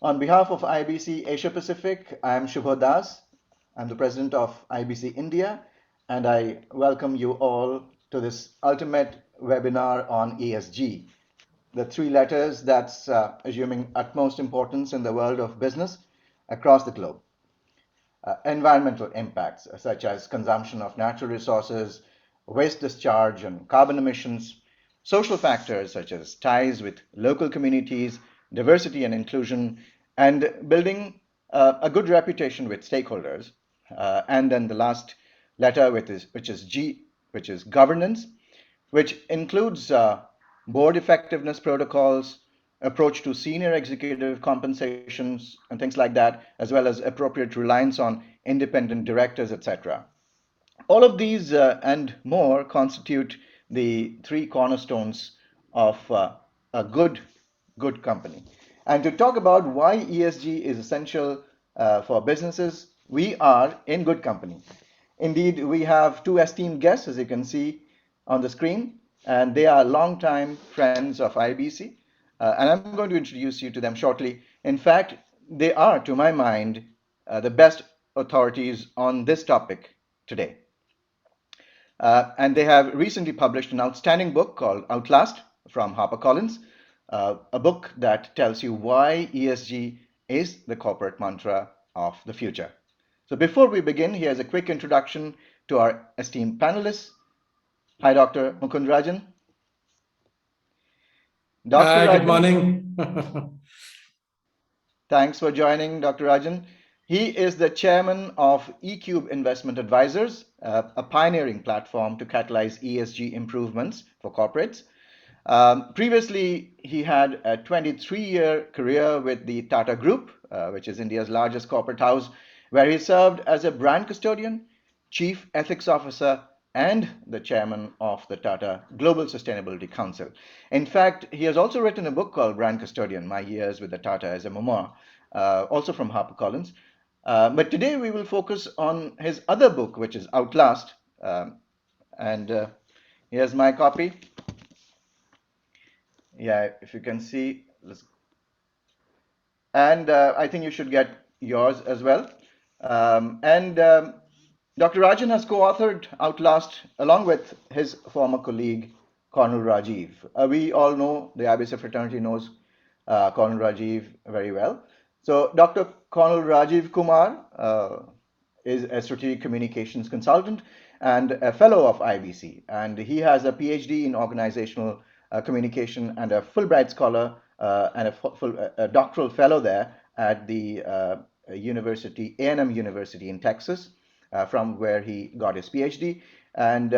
On behalf of IABC Asia Pacific, I am Subho. I'm the president of IABC India, and I welcome you all to this ultimate webinar on ESG. The three letters that's assuming utmost importance in the world of business across the globe. Environmental impacts such as consumption of natural resources, waste discharge and carbon emissions, social factors such as ties with local communities, diversity and inclusion, and building a good reputation with stakeholders. And then the last letter, which is G, which is governance, which includes board effectiveness protocols, approach to senior executive compensations and things like that, as well as appropriate reliance on independent directors, etc. All of these and more constitute the three cornerstones of a good company. And to talk about why ESG is essential for businesses, we are in good company. Indeed, we have two esteemed guests, as you can see on the screen, and they are longtime friends of IABC. And I'm going to introduce you to them shortly. In fact, they are, to my mind, the best authorities on this topic today. And they have recently published an outstanding book called Outlast from Harper Collins, a book that tells you why ESG is the corporate mantra of the future. So before we begin, here's a quick introduction to our esteemed panelists. Hi, Dr. Mukund Rajan. Hi, good morning. Thanks for joining, Dr. Rajan. He is the chairman of eCube Investment Advisors, a pioneering platform to catalyze ESG improvements for corporates. Previously, he had a 23-year career with the Tata Group, which is India's largest corporate house, where he served as a brand custodian, chief ethics officer, and the chairman of the Tata Global Sustainability Council. In fact, he has also written a book called Brand Custodian, My Years with the Tata as a Memoir, also from Harper Collins. But today we will focus on his other book, which is Outlast. And here's my copy. Yeah, if you can see. And I think you should get yours as well. Dr. Rajan has co-authored Outlast along with his former colleague, Colonel Rajeev. We all know, the IABC fraternity knows Colonel Rajeev very well. So Dr. Colonel Rajeev Kumar is a strategic communications consultant and a fellow of IABC. And he has a PhD in organizational communication and a Fulbright scholar and a doctoral fellow there at the university, A&M University in Texas, from where he got his PhD. And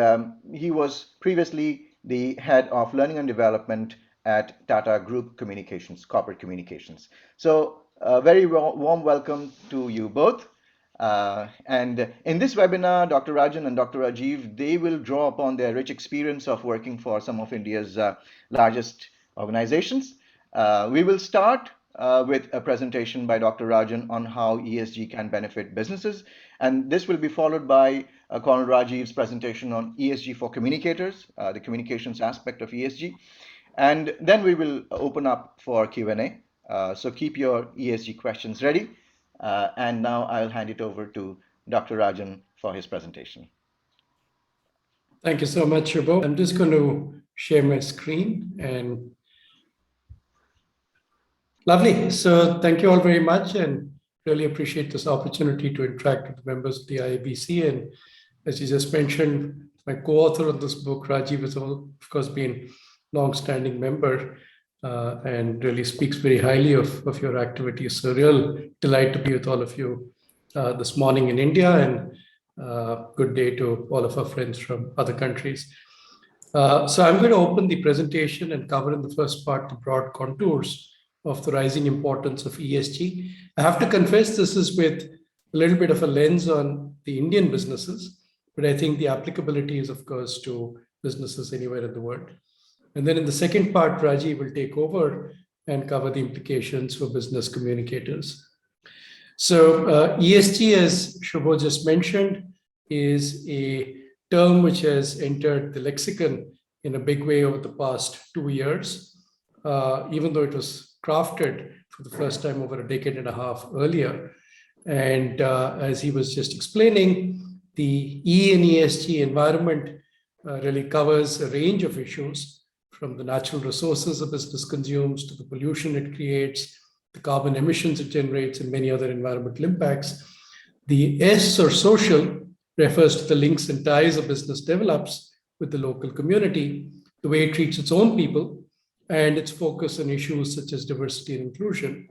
he was previously the head of learning and development at Tata Group Communications, Corporate Communications. So a very warm welcome to you both. And in this webinar, Dr. Rajan and Dr. Rajeev, they will draw upon their rich experience of working for some of India's largest organizations. We will start with a presentation by Dr. Rajan on how ESG can benefit businesses. And this will be followed by Colonel Rajeev's presentation on ESG for communicators, the communications aspect of ESG. And then we will open up for Q&A. So keep your ESG questions ready. And now I'll hand it over to Dr. Rajan for his presentation. Thank you so much, Subho. I'm just going to share my screen and lovely. So thank you all very much and really appreciate this opportunity to interact with members of the IABC. And as you just mentioned, my co-author on this book, Rajeev, has of course been a long-standing member and really speaks very highly of your activities. So real delight to be with all of you this morning in India, and good day to all of our friends from other countries. So I'm going to open the presentation and cover in the first part the broad contours of the rising importance of ESG. I have to confess this is with a little bit of a lens on the Indian businesses, but I think the applicability is, of course, to businesses anywhere in the world. And then in the second part, Rajeev will take over and cover the implications for business communicators. So ESG, as Subho just mentioned, is a term which has entered the lexicon in a big way over the past 2 years, even though it was crafted for the first time over a decade and a half earlier. And as he was just explaining, the E in ESG environment really covers a range of issues, from the natural resources a business consumes to the pollution it creates, the carbon emissions it generates, and many other environmental impacts. The S, or social, refers to the links and ties a business develops with the local community, the way it treats its own people, and its focus on issues such as diversity and inclusion.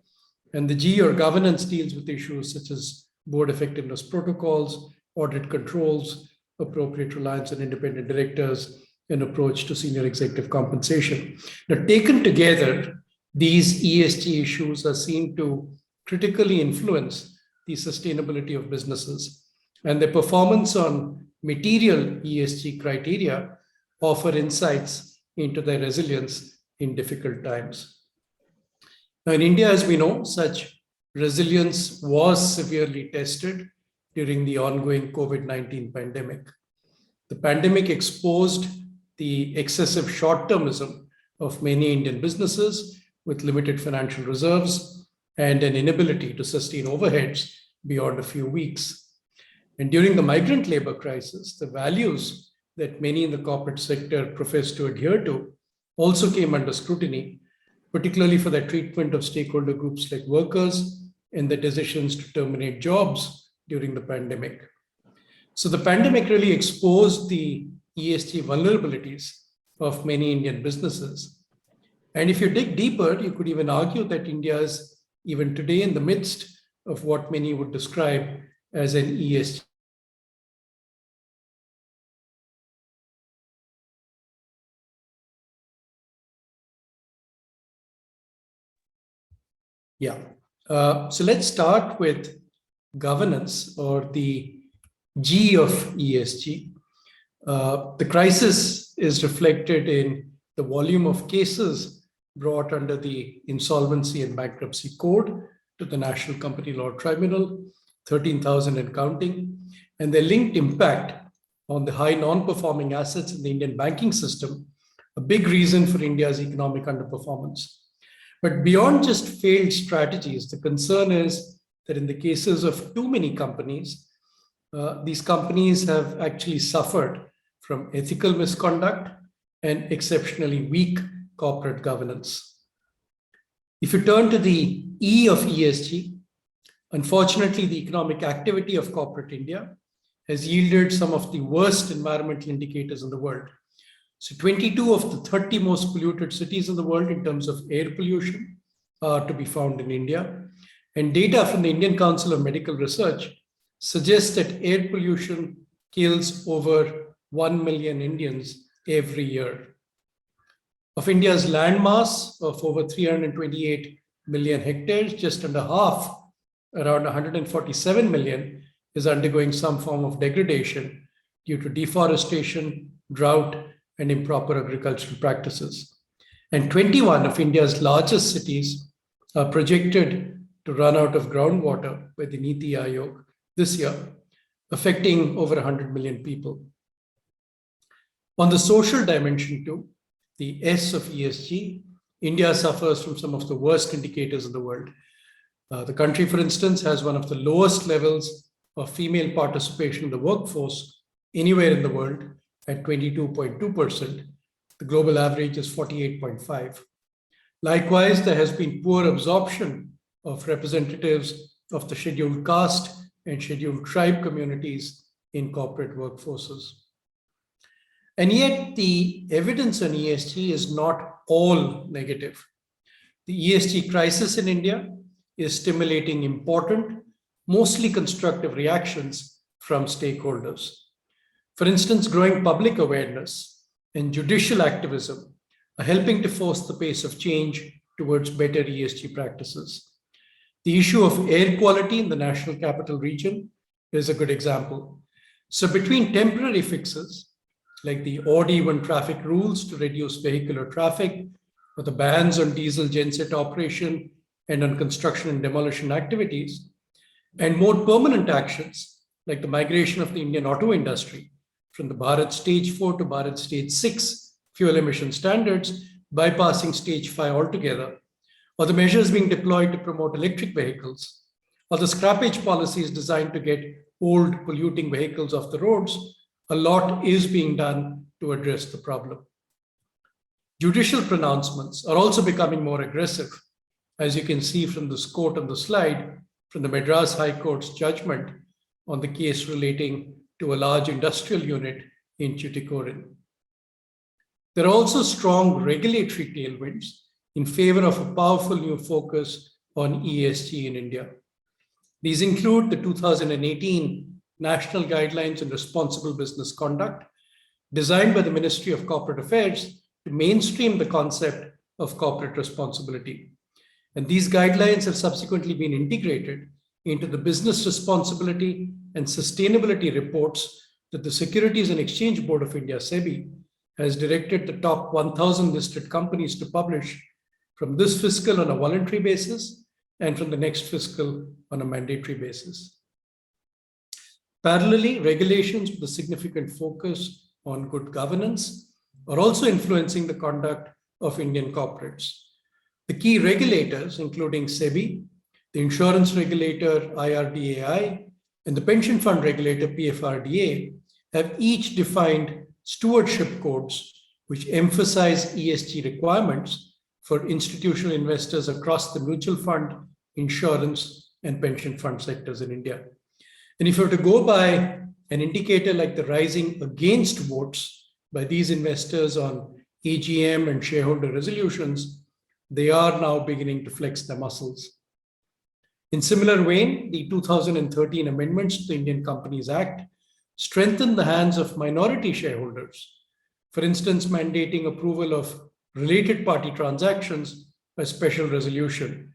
And the G, or governance, deals with issues such as board effectiveness protocols, audit controls, appropriate reliance on independent directors, and approach to senior executive compensation. Now, taken together, these ESG issues are seen to critically influence the sustainability of businesses, and their performance on material ESG criteria offer insights into their resilience in difficult times. Now, in India, as we know, such resilience was severely tested during the ongoing COVID-19 pandemic. The pandemic exposed the excessive short-termism of many Indian businesses with limited financial reserves and an inability to sustain overheads beyond a few weeks. And during the migrant labor crisis, the values that many in the corporate sector profess to adhere to also came under scrutiny, particularly for their treatment of stakeholder groups like workers and the decisions to terminate jobs during the pandemic. So the pandemic really exposed the ESG vulnerabilities of many Indian businesses. And if you dig deeper, you could even argue that India is even today in the midst of what many would describe as an ESG. Yeah. So let's start with governance, or the G of ESG. The crisis is reflected in the volume of cases brought under the Insolvency and Bankruptcy Code to the National Company Law Tribunal, 13,000 and counting, and their linked impact on the high non-performing assets in the Indian banking system, a big reason for India's economic underperformance. But beyond just failed strategies, the concern is that in the cases of too many companies, these companies have actually suffered from ethical misconduct and exceptionally weak corporate governance. If you turn to the E of ESG, unfortunately, the economic activity of corporate India has yielded some of the worst environmental indicators in the world. So 22 of the 30 most polluted cities in the world in terms of air pollution are to be found in India. And data from the Indian Council of Medical Research suggests that air pollution kills over 1 million Indians every year. Of India's land mass of over 328 million hectares, just under half, around 147 million, is undergoing some form of degradation due to deforestation, drought, and improper agricultural practices. And 21 of India's largest cities are projected to run out of groundwater by the Niti Aayog this year, affecting over 100 million people. On the social dimension too, the S of ESG, India suffers from some of the worst indicators in the world. The country, for instance, has one of the lowest levels of female participation in the workforce anywhere in the world at 22.2%. The global average is 48.5%. Likewise, there has been poor absorption of representatives of the scheduled caste and scheduled tribe communities in corporate workforces. And yet the evidence on ESG is not all negative. The ESG crisis in India is stimulating important, mostly constructive reactions from stakeholders. For instance, growing public awareness and judicial activism are helping to force the pace of change towards better ESG practices. The issue of air quality in the National Capital Region is a good example. So between temporary fixes, like the odd-even traffic rules to reduce vehicular traffic, or the bans on diesel genset operation and on construction and demolition activities, and more permanent actions, like the migration of the Indian auto industry from the Bharat Stage 4 to Bharat Stage 6 fuel emission standards, bypassing Stage 5 altogether, or the measures being deployed to promote electric vehicles, or the scrappage policies designed to get old polluting vehicles off the roads, a lot is being done to address the problem. Judicial pronouncements are also becoming more aggressive, as you can see from this quote on the slide from the Madras High Court's judgment on the case relating to a large industrial unit in Tuticorin. There are also strong regulatory tailwinds in favor of a powerful new focus on ESG in India. These include the 2018 National Guidelines on Responsible Business Conduct, designed by the Ministry of Corporate Affairs to mainstream the concept of corporate responsibility. And these guidelines have subsequently been integrated into the business responsibility and sustainability reports that the Securities and Exchange Board of India, SEBI, has directed the top 1,000 listed companies to publish from this fiscal on a voluntary basis and from the next fiscal on a mandatory basis. Parallelly, regulations with a significant focus on good governance are also influencing the conduct of Indian corporates. The key regulators, including SEBI, the insurance regulator IRDAI, and the pension fund regulator PFRDA, have each defined stewardship codes which emphasize ESG requirements for institutional investors across the mutual fund, insurance, and pension fund sectors in India. And if you were to go by an indicator like the rising against votes by these investors on AGM and shareholder resolutions, they are now beginning to flex their muscles. In similar vein, the 2013 amendments to the Indian Companies Act strengthened the hands of minority shareholders, for instance, mandating approval of related party transactions by special resolution.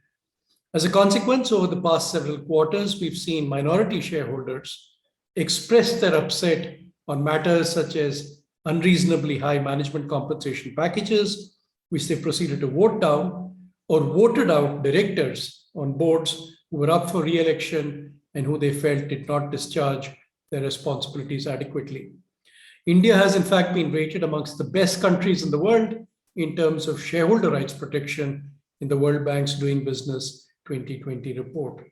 As a consequence, over the past several quarters, we've seen minority shareholders express their upset on matters such as unreasonably high management compensation packages, which they proceeded to vote down, or voted out directors on boards who were up for re-election and who they felt did not discharge their responsibilities adequately. India has in fact been rated amongst the best countries in the world in terms of shareholder rights protection in the World Bank's Doing Business 2020 report.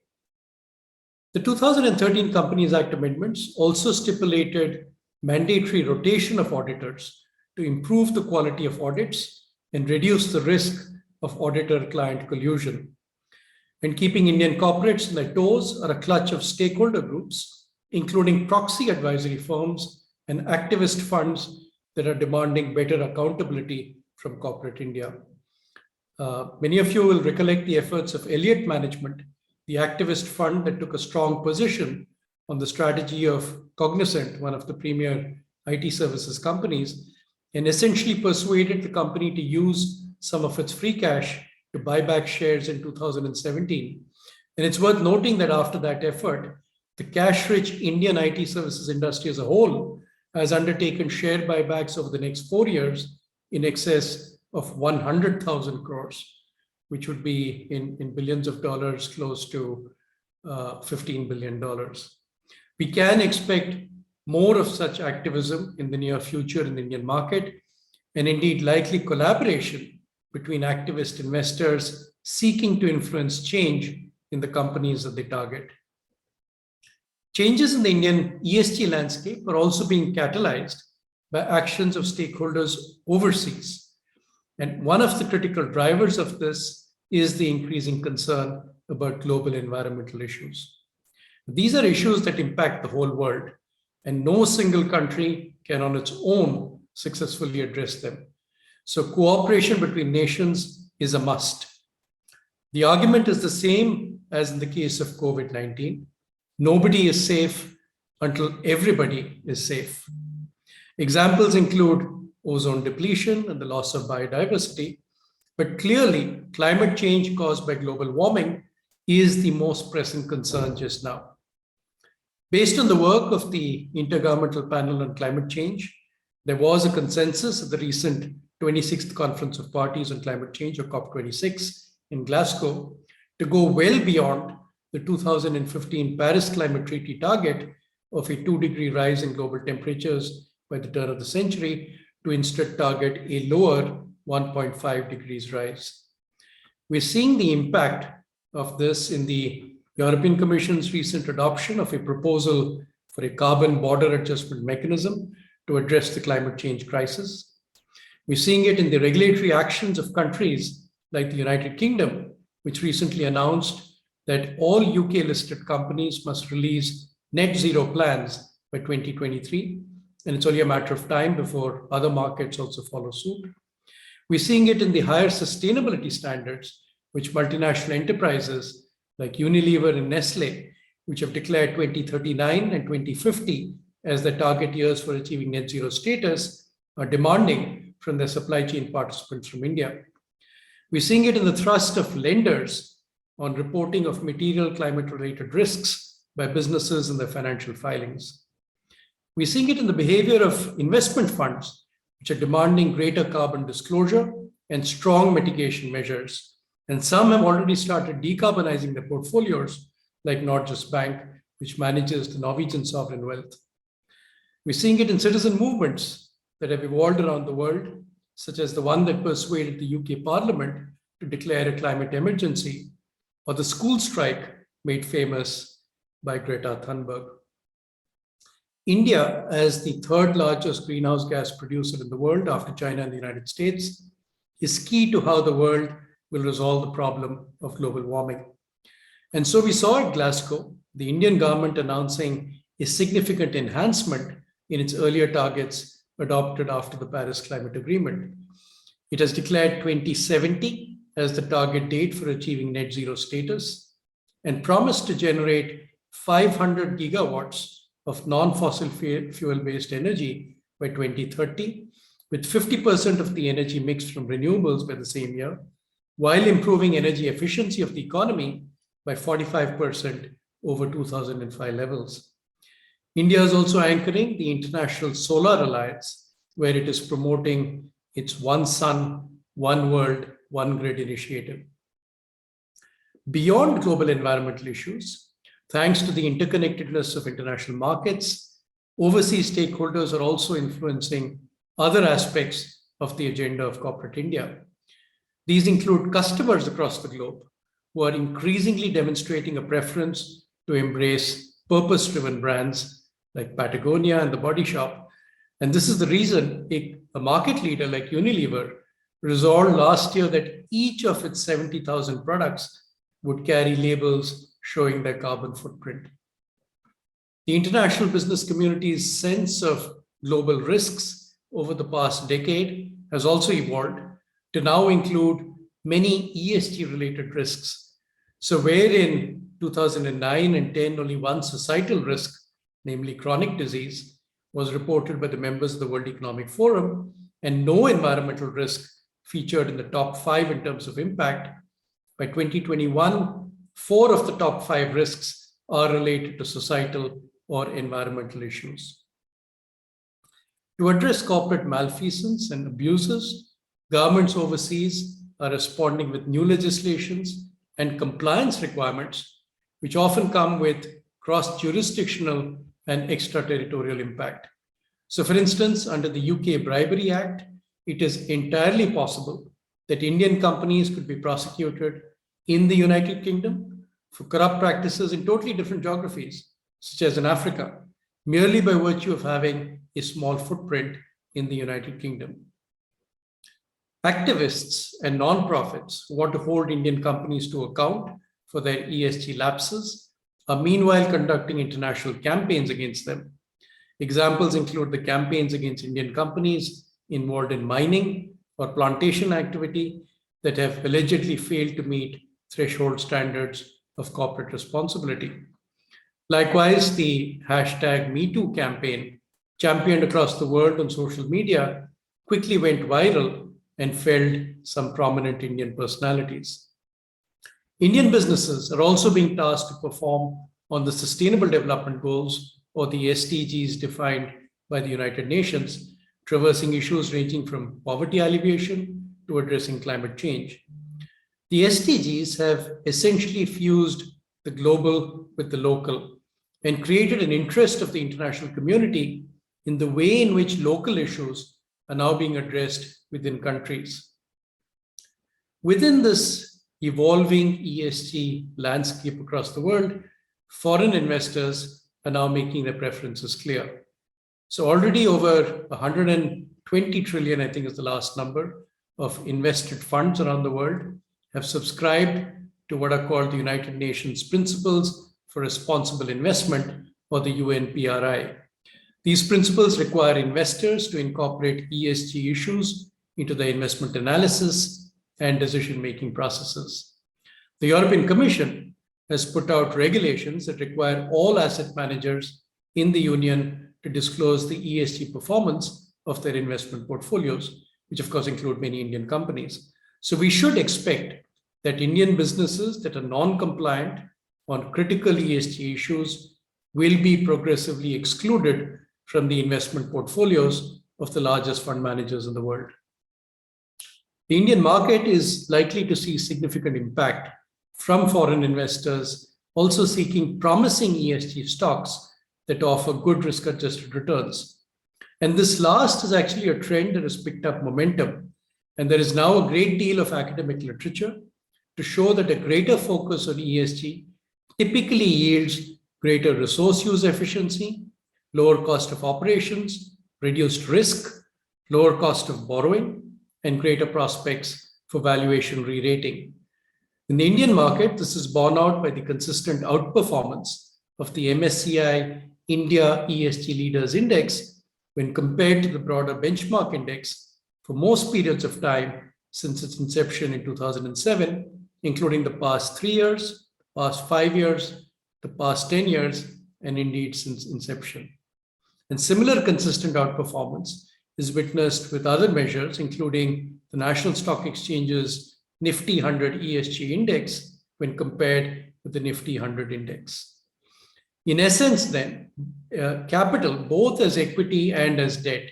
The 2013 Companies Act amendments also stipulated mandatory rotation of auditors to improve the quality of audits and reduce the risk of auditor-client collusion. And keeping Indian corporates on their toes are a clutch of stakeholder groups, including proxy advisory firms and activist funds that are demanding better accountability from corporate India. Many of you will recollect the efforts of Elliott Management, the activist fund that took a strong position on the strategy of Cognizant, one of the premier IT services companies, and essentially persuaded the company to use some of its free cash to buy back shares in 2017. And it's worth noting that after that effort, the cash-rich Indian IT services industry as a whole has undertaken share buybacks over the next 4 years in excess of 100,000 crores, which would be in billions of dollars, close to $15 billion. We can expect more of such activism in the near future in the Indian market, and indeed likely collaboration between activist investors seeking to influence change in the companies that they target. Changes in the Indian ESG landscape are also being catalyzed by actions of stakeholders overseas. And one of the critical drivers of this is the increasing concern about global environmental issues. These are issues that impact the whole world, and no single country can on its own successfully address them. So cooperation between nations is a must. The argument is the same as in the case of COVID-19. Nobody is safe until everybody is safe. Examples include ozone depletion and the loss of biodiversity, but clearly climate change caused by global warming is the most pressing concern just now. Based on the work of the Intergovernmental Panel on Climate Change, there was a consensus at the recent 26th Conference of Parties on Climate Change, or COP26, in Glasgow, to go well beyond the 2015 Paris Climate Treaty target of a 2-degree rise in global temperatures by the turn of the century to instead target a lower 1.5 degrees rise. We're seeing the impact of this in the European Commission's recent adoption of a proposal for a carbon border adjustment mechanism to address the climate change crisis. We're seeing it in the regulatory actions of countries like the United Kingdom, which recently announced that all UK-listed companies must release net zero plans by 2023, and it's only a matter of time before other markets also follow suit. We're seeing it in the higher sustainability standards, which multinational enterprises like Unilever and Nestle, which have declared 2039 and 2050 as their target years for achieving net zero status, are demanding from their supply chain participants from India. We're seeing it in the thrust of lenders on reporting of material climate-related risks by businesses in their financial filings. We're seeing it in the behavior of investment funds, which are demanding greater carbon disclosure and strong mitigation measures. And some have already started decarbonizing their portfolios, like Norges Bank, which manages the Norwegian sovereign wealth. We're seeing it in citizen movements that have evolved around the world, such as the one that persuaded the UK Parliament to declare a climate emergency, or the school strike made famous by Greta Thunberg. India, as the third largest greenhouse gas producer in the world after China and the United States, is key to how the world will resolve the problem of global warming. And so we saw at Glasgow, the Indian government announcing a significant enhancement in its earlier targets adopted after the Paris Climate Agreement. It has declared 2070 as the target date for achieving net zero status and promised to generate 500 gigawatts of non-fossil fuel-based energy by 2030, with 50% of the energy mixed from renewables by the same year, while improving energy efficiency of the economy by 45% over 2005 levels. India is also anchoring the International Solar Alliance, where it is promoting its One Sun, One World, One Grid initiative. Beyond global environmental issues, thanks to the interconnectedness of international markets, overseas stakeholders are also influencing other aspects of the agenda of corporate India. These include customers across the globe who are increasingly demonstrating a preference to embrace purpose-driven brands like Patagonia and The Body Shop. And this is the reason a market leader like Unilever resolved last year that each of its 70,000 products would carry labels showing their carbon footprint. The international business community's sense of global risks over the past decade has also evolved to now include many ESG-related risks. So where in 2009 and 10, only one societal risk, namely chronic disease, was reported by the members of the World Economic Forum, and no environmental risk featured in the top 5 in terms of impact, by 2021, 4 of the top 5 risks are related to societal or environmental issues. To address corporate malfeasance and abuses, governments overseas are responding with new legislations and compliance requirements, which often come with cross-jurisdictional and extraterritorial impact. So for instance, under the UK Bribery Act, it is entirely possible that Indian companies could be prosecuted in the United Kingdom for corrupt practices in totally different geographies, such as in Africa, merely by virtue of having a small footprint in the United Kingdom. Activists and nonprofits who want to hold Indian companies to account for their ESG lapses are meanwhile conducting international campaigns against them. Examples include the campaigns against Indian companies involved in mining or plantation activity that have allegedly failed to meet threshold standards of corporate responsibility. Likewise, the #MeToo campaign, championed across the world on social media, quickly went viral and felled some prominent Indian personalities. Indian businesses are also being tasked to perform on the Sustainable Development Goals, or the SDGs defined by the United Nations, traversing issues ranging from poverty alleviation to addressing climate change. The SDGs have essentially fused the global with the local and created an interest of the international community in the way in which local issues are now being addressed within countries. Within this evolving ESG landscape across the world, foreign investors are now making their preferences clear. So already over 120 trillion, I think is the last number, of invested funds around the world have subscribed to what are called the United Nations Principles for Responsible Investment, or the UNPRI. These principles require investors to incorporate ESG issues into their investment analysis and decision-making processes. The European Commission has put out regulations that require all asset managers in the Union to disclose the ESG performance of their investment portfolios, which of course include many Indian companies. So we should expect that Indian businesses that are non-compliant on critical ESG issues will be progressively excluded from the investment portfolios of the largest fund managers in the world. The Indian market is likely to see significant impact from foreign investors also seeking promising ESG stocks that offer good risk-adjusted returns. And this last is actually a trend that has picked up momentum. And there is now a great deal of academic literature to show that a greater focus on ESG typically yields greater resource use efficiency, lower cost of operations, reduced risk, lower cost of borrowing, and greater prospects for valuation re-rating. In the Indian market, this is borne out by the consistent outperformance of the MSCI India ESG Leaders Index when compared to the broader benchmark index for most periods of time since its inception in 2007, including the past 3 years, past 5 years, the past 10 years, and indeed since inception. And similar consistent outperformance is witnessed with other measures, including the National Stock Exchange's Nifty 100 ESG index when compared with the Nifty 100 index. In essence, then, capital, both as equity and as debt,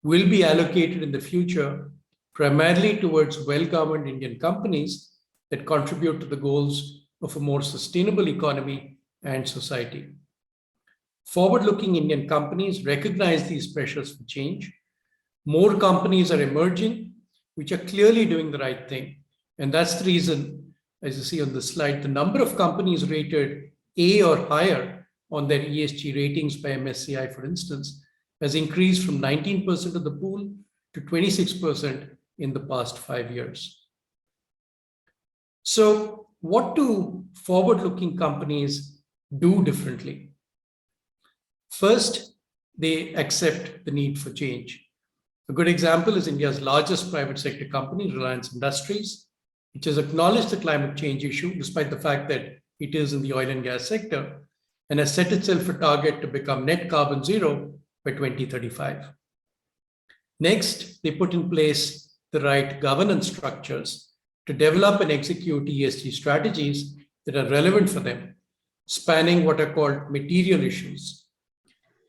will be allocated in the future primarily towards well-governed Indian companies that contribute to the goals of a more sustainable economy and society. Forward-looking Indian companies recognize these pressures for change. More companies are emerging, which are clearly doing the right thing. And that's the reason, as you see on the slide, the number of companies rated A or higher on their ESG ratings by MSCI, for instance, has increased from 19% of the pool to 26% in the past 5 years. So what do forward-looking companies do differently? First, they accept the need for change. A good example is India's largest private sector company, Reliance Industries, which has acknowledged the climate change issue despite the fact that it is in the oil and gas sector, and has set itself a target to become net carbon zero by 2035. Next, they put in place the right governance structures to develop and execute ESG strategies that are relevant for them, spanning what are called material issues.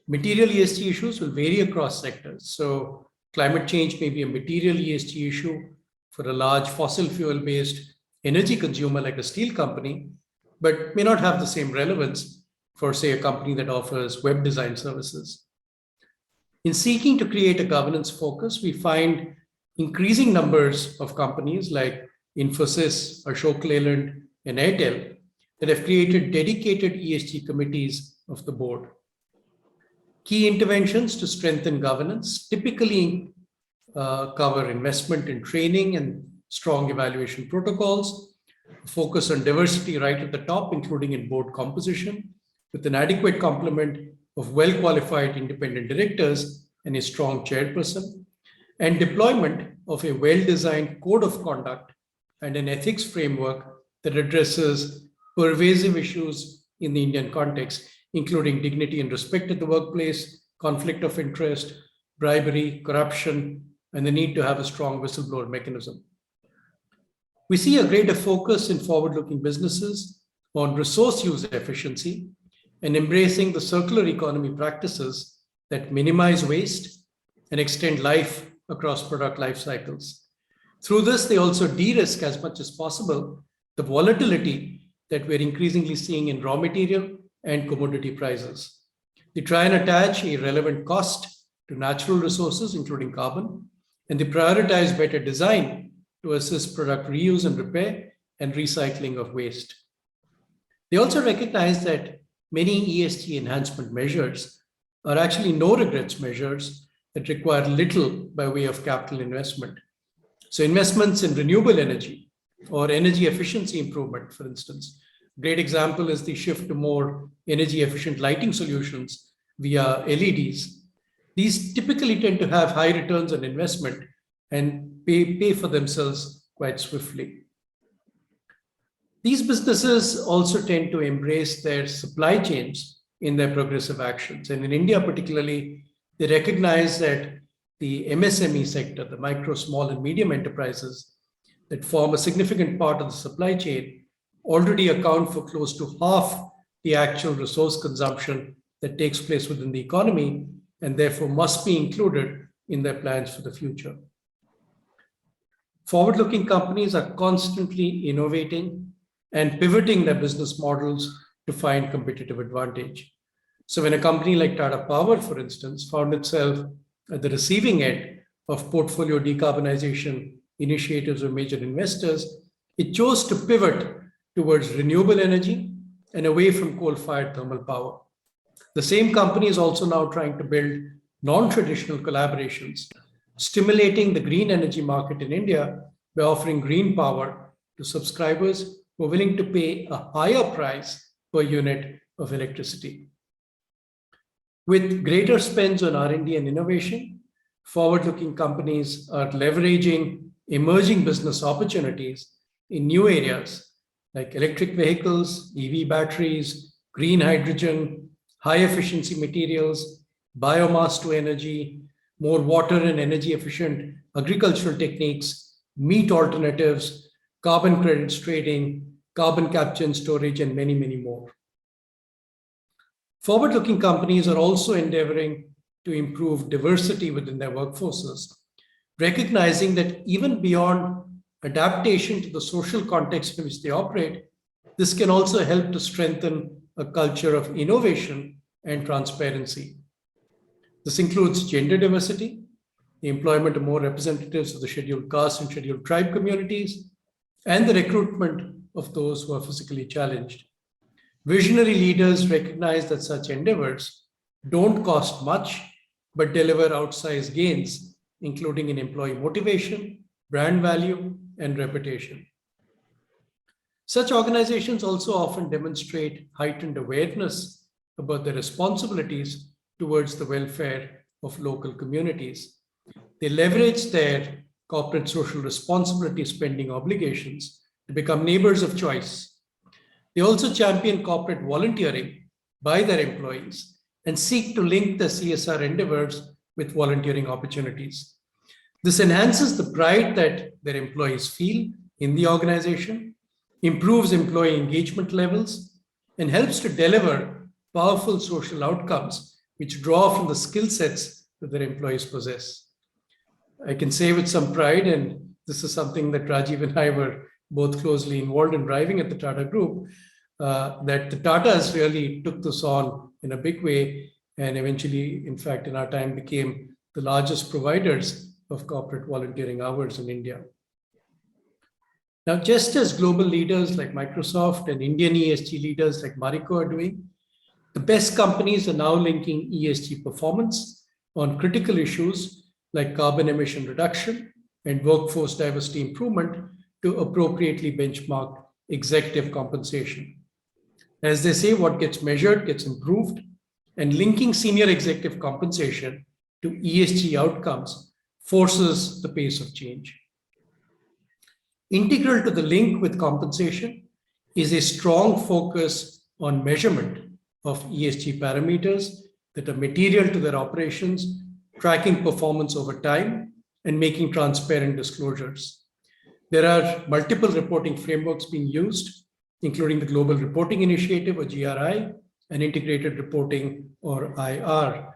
Material ESG issues will vary across sectors. So climate change may be a material ESG issue for a large fossil fuel-based energy consumer like a steel company, but may not have the same relevance for, say, a company that offers web design services. In seeking to create a governance focus, we find increasing numbers of companies like Infosys, Ashok Leyland, and Airtel that have created dedicated ESG committees of the board. Key interventions to strengthen governance typically cover investment in training and strong evaluation protocols, focus on diversity right at the top, including in board composition, with an adequate complement of well-qualified independent directors and a strong chairperson, and deployment of a well-designed code of conduct and an ethics framework that addresses pervasive issues in the Indian context, including dignity and respect at the workplace, conflict of interest, bribery, corruption, and the need to have a strong whistleblower mechanism. We see a greater focus in forward-looking businesses on resource use efficiency and embracing the circular economy practices that minimize waste and extend life across product life cycles. Through this, they also de-risk as much as possible the volatility that we're increasingly seeing in raw material and commodity prices. They try and attach a relevant cost to natural resources, including carbon, and they prioritize better design to assist product reuse and repair and recycling of waste. They also recognize that many ESG enhancement measures are actually no regrets measures that require little by way of capital investment. So investments in renewable energy or energy efficiency improvement, for instance. Great example is the shift to more energy efficient lighting solutions via LEDs. These typically tend to have high returns on investment and pay for themselves quite swiftly. These businesses also tend to embrace their supply chains in their progressive actions. And in India particularly, they recognize that the MSME sector, the micro, small, and medium enterprises that form a significant part of the supply chain, already account for close to half the actual resource consumption that takes place within the economy, and therefore must be included in their plans for the future. Forward-looking companies are constantly innovating and pivoting their business models to find competitive advantage. So when a company like Tata Power, for instance, found itself at the receiving end of portfolio decarbonization initiatives of major investors, it chose to pivot towards renewable energy and away from coal-fired thermal power. The same company is also now trying to build non-traditional collaborations, stimulating the green energy market in India by offering green power to subscribers who are willing to pay a higher price per unit of electricity. With greater spends on R&D and innovation, forward-looking companies are leveraging emerging business opportunities in new areas like electric vehicles, EV batteries, green hydrogen, high-efficiency materials, biomass to energy, more water and energy-efficient agricultural techniques, meat alternatives, carbon credits trading, carbon capture and storage, and many, many more. Forward-looking companies are also endeavoring to improve diversity within their workforces, recognizing that even beyond adaptation to the social context in which they operate, this can also help to strengthen a culture of innovation and transparency. This includes gender diversity, the employment of more representatives of the scheduled caste and scheduled tribe communities, and the recruitment of those who are physically challenged. Visionary leaders recognize that such endeavors don't cost much, but deliver outsized gains, including in employee motivation, brand value, and reputation. Such organizations also often demonstrate heightened awareness about their responsibilities towards the welfare of local communities. They leverage their corporate social responsibility spending obligations to become neighbors of choice. They also champion corporate volunteering by their employees and seek to link their CSR endeavors with volunteering opportunities. This enhances the pride that their employees feel in the organization, improves employee engagement levels, and helps to deliver powerful social outcomes which draw from the skill sets that their employees possess. I can say with some pride, and this is something that Rajeev and I were both closely involved in driving at the Tata Group, that the Tatas really took this on in a big way and eventually, in fact, in our time became the largest providers of corporate volunteering hours in India. Now, just as global leaders like Microsoft and Indian ESG leaders like Marico are doing, the best companies are now linking ESG performance on critical issues like carbon emission reduction and workforce diversity improvement to appropriately benchmark executive compensation. As they say, what gets measured gets improved, and linking senior executive compensation to ESG outcomes forces the pace of change. Integral to the link with compensation is a strong focus on measurement of ESG parameters that are material to their operations, tracking performance over time, and making transparent disclosures. There are multiple reporting frameworks being used, including the Global Reporting Initiative, or GRI, and Integrated Reporting, or IR.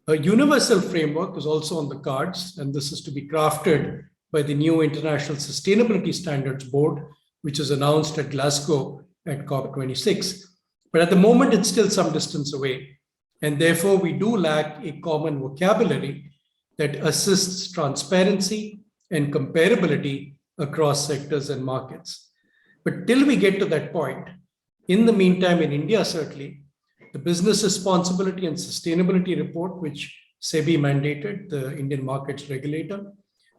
A universal framework is also on the cards, and this is to be crafted by the new International Sustainability Standards Board, which is announced at Glasgow at COP26. But at the moment, it's still some distance away, and therefore we do lack a common vocabulary that assists transparency and comparability across sectors and markets. But till we get to that point, in the meantime, in India, certainly, the Business Responsibility and Sustainability Report, which SEBI mandated, the Indian Markets Regulator,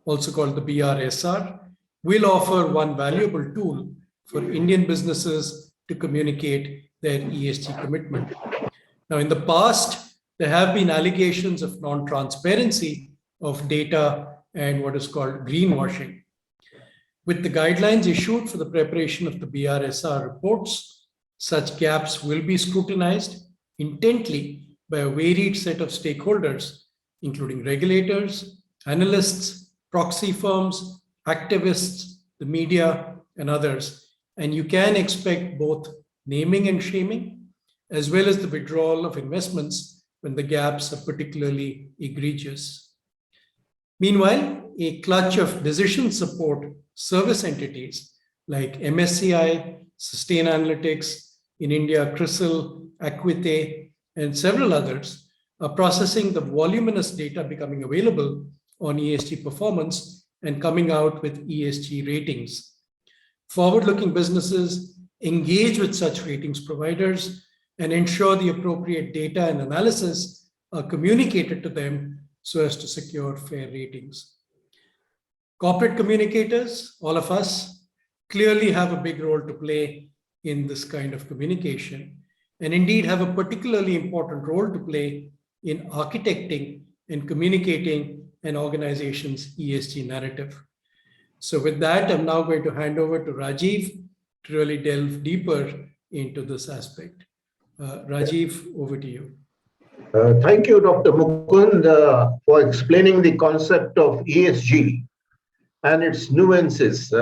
also called the BRSR, will offer one valuable tool for Indian businesses to communicate their ESG commitment. Now, in the past, there have been allegations of non-transparency of data and what is called greenwashing. With the guidelines issued for the preparation of the BRSR reports, such gaps will be scrutinized intently by a varied set of stakeholders, including regulators, analysts, proxy firms, activists, the media, and others. And you can expect both naming and shaming, as well as the withdrawal of investments when the gaps are particularly egregious. Meanwhile, a clutch of decision support service entities like MSCI, Sustainalytics, in India, CRISIL, Acuite, and several others are processing the voluminous data becoming available on ESG performance and coming out with ESG ratings. Forward-looking businesses engage with such ratings providers and ensure the appropriate data and analysis are communicated to them so as to secure fair ratings. Corporate communicators, all of us, clearly have a big role to play in this kind of communication, and indeed have a particularly important role to play in architecting and communicating an organization's ESG narrative. So with that, I'm now going to hand over to Rajeev to really delve deeper into this aspect. Rajeev, over to you. Thank you, Dr. Mukund, for explaining the concept of ESG and its nuances.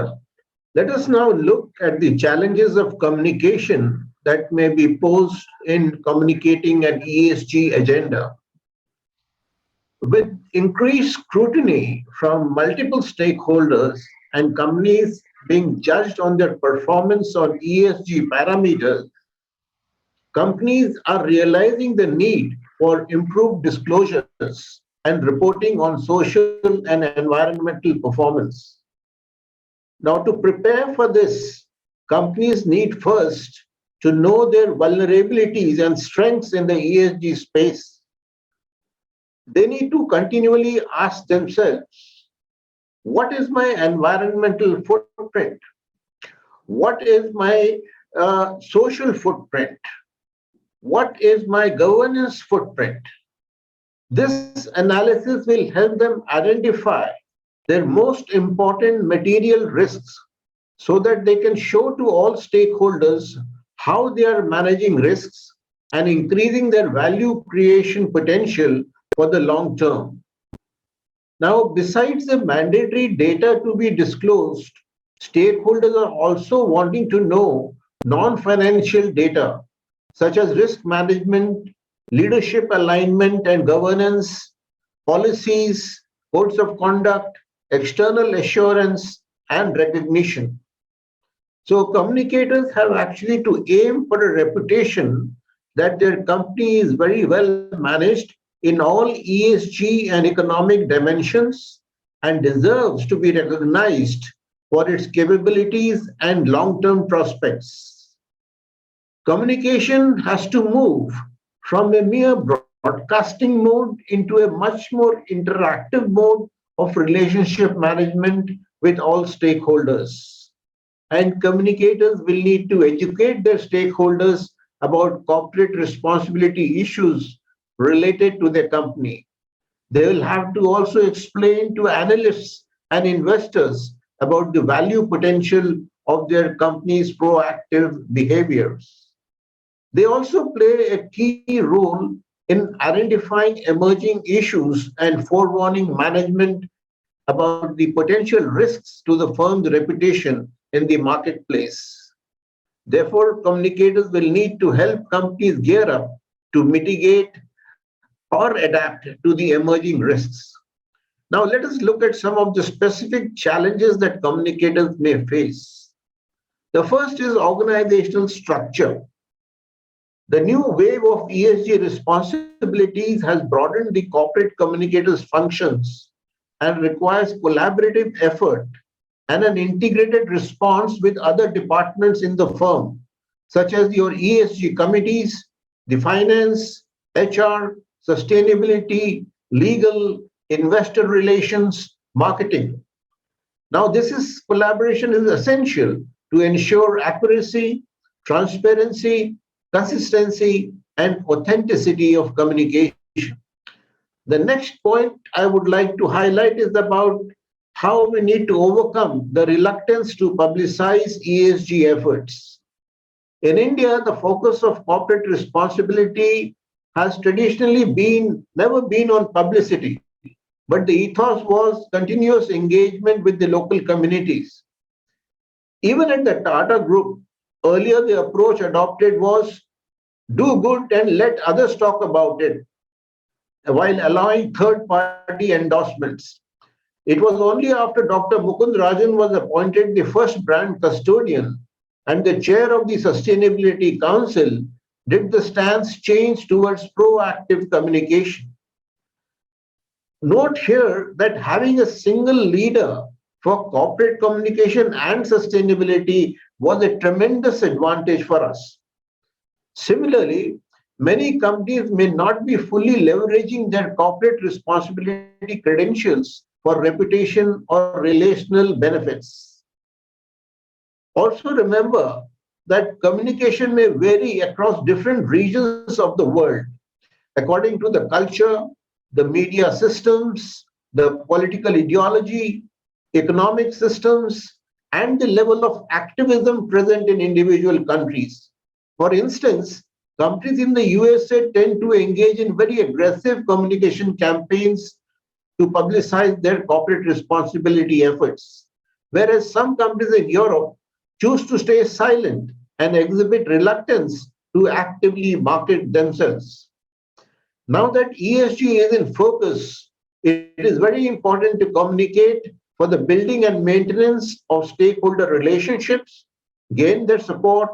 Let us now look at the challenges of communication that may be posed in communicating an ESG agenda. With increased scrutiny from multiple stakeholders and companies being judged on their performance on ESG parameters, companies are realizing the need for improved disclosures and reporting on social and environmental performance. Now, to prepare for this, companies need first to know their vulnerabilities and strengths in the ESG space. They need to continually ask themselves, what is my environmental footprint? What is my social footprint? What is my governance footprint? This analysis will help them identify their most important material risks so that they can show to all stakeholders how they are managing risks and increasing their value creation potential for the long term. Now, besides the mandatory data to be disclosed, stakeholders are also wanting to know non-financial data such as risk management, leadership alignment and governance, policies, codes of conduct, external assurance, and recognition. So communicators have actually to aim for a reputation that their company is very well managed in all ESG and economic dimensions and deserves to be recognized for its capabilities and long-term prospects. Communication has to move from a mere broadcasting mode into a much more interactive mode of relationship management with all stakeholders. And communicators will need to educate their stakeholders about corporate responsibility issues related to their company. They will have to also explain to analysts and investors about the value potential of their company's proactive behaviors. They also play a key role in identifying emerging issues and forewarning management about the potential risks to the firm's reputation in the marketplace. Therefore, communicators will need to help companies gear up to mitigate or adapt to the emerging risks. Now, let us look at some of the specific challenges that communicators may face. The first is organizational structure. The new wave of ESG responsibilities has broadened the corporate communicators' functions and requires collaborative effort and an integrated response with other departments in the firm, such as your ESG committees, the finance, HR, sustainability, legal, investor relations, marketing. Now, collaboration is essential to ensure accuracy, transparency, consistency, and authenticity of communication. The next point I would like to highlight is about how we need to overcome the reluctance to publicize ESG efforts. In India, the focus of corporate responsibility has traditionally never been on publicity, but the ethos was continuous engagement with the local communities. Even at the Tata Group, earlier the approach adopted was do good and let others talk about it, while allowing third-party endorsements. It was only after Dr. Mukund Rajan was appointed the first brand custodian and the chair of the Sustainability Council did the stance change towards proactive communication. Note here that having a single leader for corporate communication and sustainability was a tremendous advantage for us. Similarly, many companies may not be fully leveraging their corporate responsibility credentials for reputation or relational benefits. Also remember that communication may vary across different regions of the world according to the culture, the media systems, the political ideology, economic systems, and the level of activism present in individual countries. For instance, companies in the USA tend to engage in very aggressive communication campaigns to publicize their corporate responsibility efforts, whereas some companies in Europe choose to stay silent and exhibit reluctance to actively market themselves. Now that ESG is in focus, it is very important to communicate for the building and maintenance of stakeholder relationships, gain their support,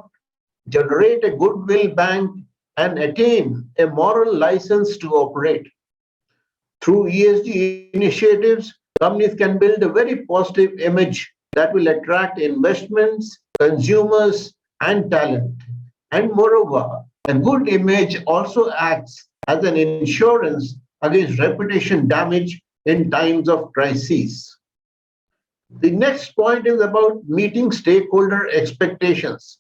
generate a goodwill bank, and attain a moral license to operate. Through ESG initiatives, companies can build a very positive image that will attract investments, consumers, and talent. And moreover, a good image also acts as an insurance against reputation damage in times of crises. The next point is about meeting stakeholder expectations.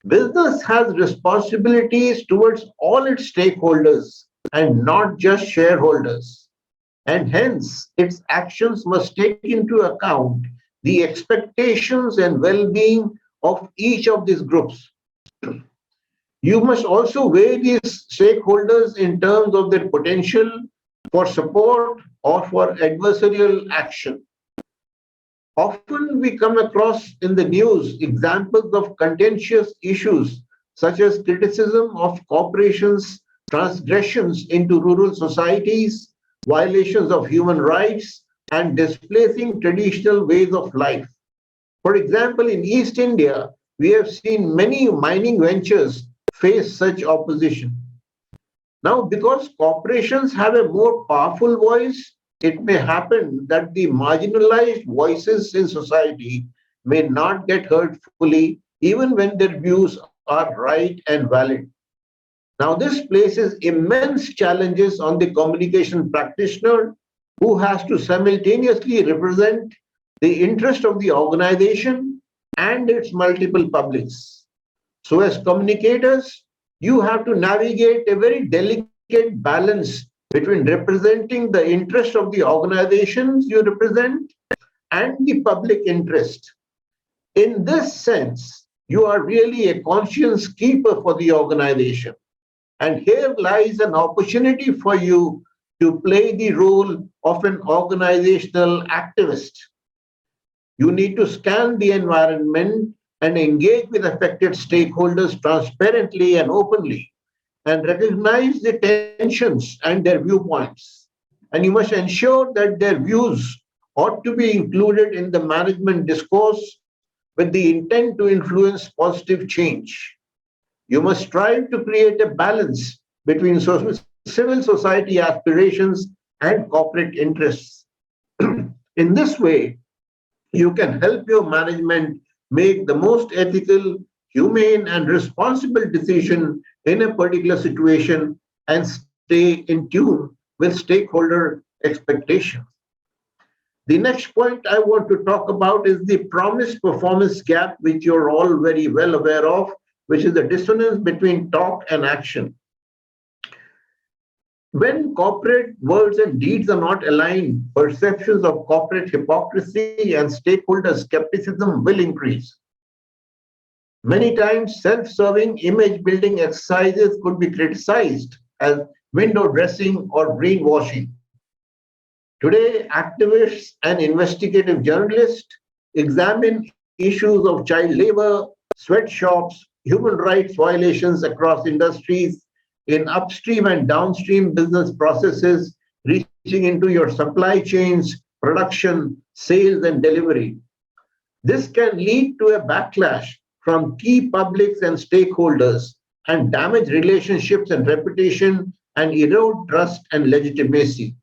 Business has responsibilities towards all its stakeholders and not just shareholders. And hence, its actions must take into account the expectations and well-being of each of these groups. You must also weigh these stakeholders in terms of their potential for support or for adversarial action. Often we come across in the news examples of contentious issues such as criticism of corporations' transgressions into rural societies, violations of human rights, and displacing traditional ways of life. For example, in East India, we have seen many mining ventures face such opposition. Now, because corporations have a more powerful voice, it may happen that the marginalized voices in society may not get heard fully, even when their views are right and valid. Now, this places immense challenges on the communication practitioner who has to simultaneously represent the interest of the organization and its multiple publics. So, as communicators, you have to navigate a very delicate balance between representing the interest of the organizations you represent and the public interest. In this sense, you are really a conscience keeper for the organization. And here lies an opportunity for you to play the role of an organizational activist. You need to scan the environment and engage with affected stakeholders transparently and openly, and recognize the tensions and their viewpoints. And you must ensure that their views ought to be included in the management discourse with the intent to influence positive change. You must strive to create a balance between civil society aspirations and corporate interests. In this way, You can help your management make the most ethical, humane, and responsible decision in a particular situation and stay in tune with stakeholder expectations. The next point I want to talk about is the promise performance gap, which you're all very well aware of, which is the dissonance between talk and action. When corporate words and deeds are not aligned, perceptions of corporate hypocrisy and stakeholder skepticism will increase. Many times, self serving image building exercises could be criticized as window dressing or greenwashing. Today, activists and investigative journalists examine issues of child labor, sweatshops, human rights violations across industries, in upstream and downstream business processes, reaching into your supply chains, production, sales, and delivery. This can lead to a backlash from key publics and stakeholders and damage relationships and reputation and erode trust and legitimacy.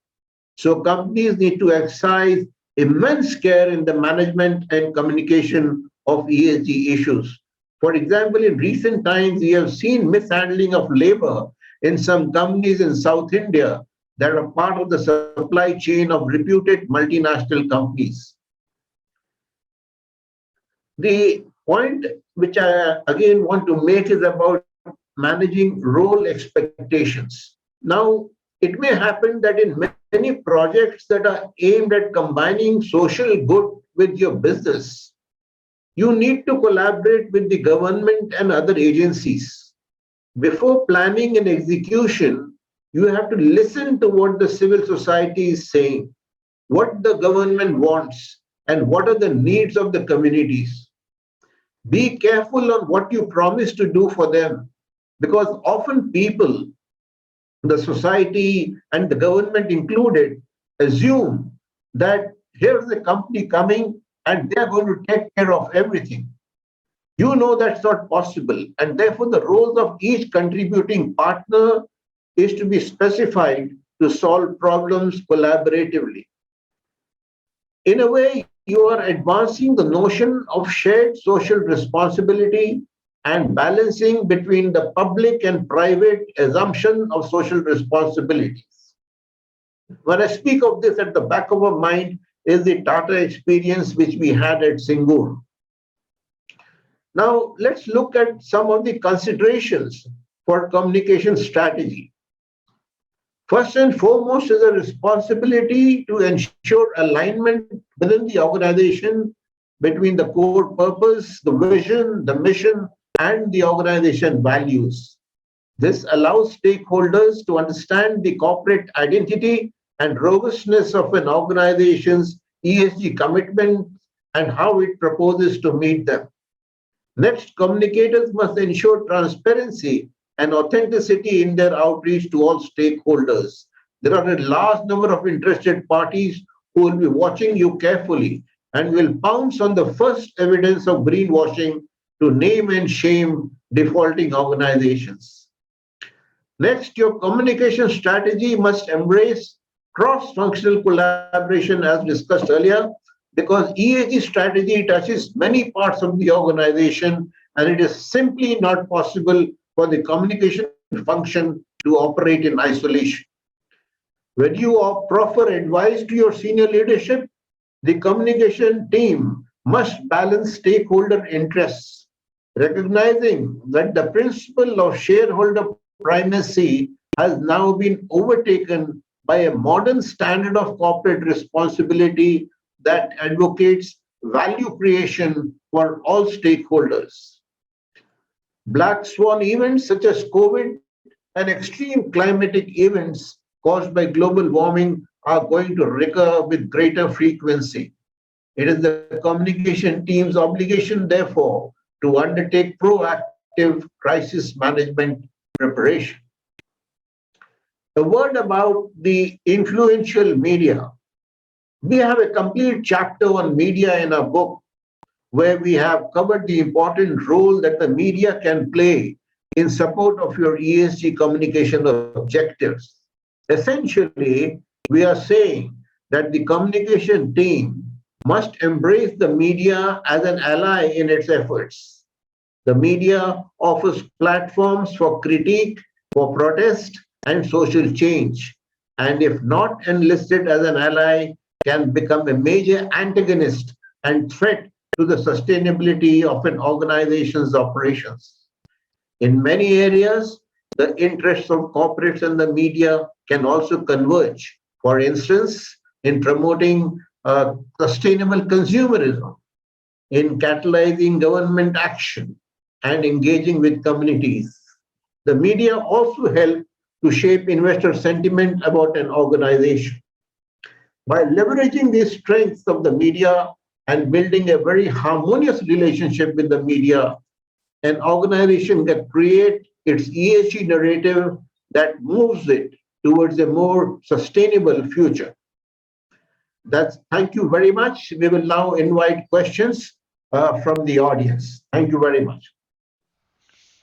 So companies need to exercise immense care in the management and communication of ESG issues. For example, in recent times, we have seen mishandling of labor in some companies in South India that are part of the supply chain of reputed multinational companies. The point which I again want to make is about managing role expectations. Now, it may happen that in many projects that are aimed at combining social good with your business, you need to collaborate with the government and other agencies. Before planning and execution, you have to listen to what the civil society is saying, what the government wants, and what are the needs of the communities. Be careful on what you promise to do for them, because often people, the society, and the government included, assume that here's a company coming and they're going to take care of everything. You know that's not possible, and therefore the roles of each contributing partner is to be specified to solve problems collaboratively. In a way, you are advancing the notion of shared social responsibility and balancing between the public and private assumption of social responsibilities. When I speak of this, at the back of our mind is the Tata experience which we had at Singur. Now, let's look at some of the considerations for communication strategy. First and foremost is a responsibility to ensure alignment within the organization between the core purpose, the vision, the mission, and the organization values. This allows stakeholders to understand the corporate identity and robustness of an organization's ESG commitment and how it proposes to meet them. Next, communicators must ensure transparency and authenticity in their outreach to all stakeholders. There are a large number of interested parties who will be watching you carefully and will pounce on the first evidence of greenwashing to name and shame defaulting organizations. Next, your communication strategy must embrace cross-functional collaboration as discussed earlier, because ESG strategy touches many parts of the organization and it is simply not possible for the communication function to operate in isolation. When you proffer advice to your senior leadership, the communication team must balance stakeholder interests, recognizing that the principle of shareholder primacy has now been overtaken by a modern standard of corporate responsibility that advocates value creation for all stakeholders. Black swan events such as COVID and extreme climatic events caused by global warming are going to recur with greater frequency. It is the communication team's obligation, therefore, to undertake proactive crisis management preparation. A word about the influential media. We have a complete chapter on media in our book where we have covered the important role that the media can play in support of your ESG communication objectives. Essentially, we are saying that the communication team must embrace the media as an ally in its efforts. The media offers platforms for critique, for protest, and social change, and if not enlisted as an ally, can become a major antagonist and threat to the sustainability of an organization's operations. In many areas, the interests of corporates and the media can also converge. For instance, in promoting sustainable consumerism, in catalyzing government action, and engaging with communities. The media also help to shape investor sentiment about an organization. By leveraging the strengths of the media and building a very harmonious relationship with the media, an organization can create its ESG narrative that moves it towards a more sustainable future. Thank you very much. We will now invite questions from the audience. Thank you very much.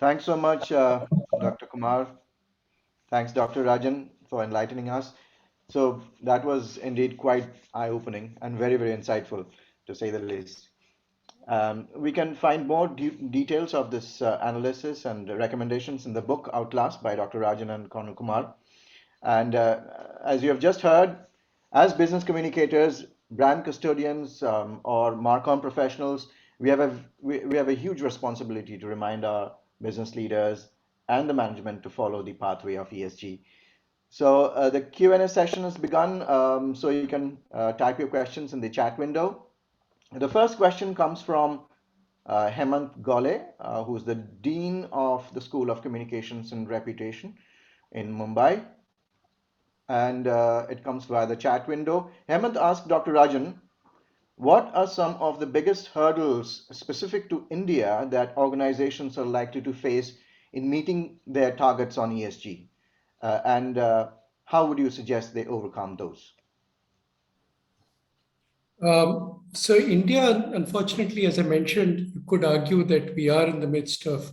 Thanks so much, Dr. Kumar. Thanks, Dr. Rajan, for enlightening us. So that was indeed quite eye-opening and very, very insightful, to say the least. We can find more details of this analysis and recommendations in the book Outlast by Dr. Rajan and Col. And as you have just heard, as business communicators, brand custodians, or Marcom professionals, we have a huge responsibility to remind our business leaders and the management to follow the pathway of ESG. So the Q&A session has begun, so you can type your questions in the chat window. The first question comes from Hemant Gole, who's the Dean of the School of Communications and Reputation in Mumbai. And it comes via the chat window. Hemant asked Dr. Rajan, what are some of the biggest hurdles specific to India that organizations are likely to face in meeting their targets on ESG? And how would you suggest they overcome those? So India, unfortunately, as I mentioned, you could argue that we are in the midst of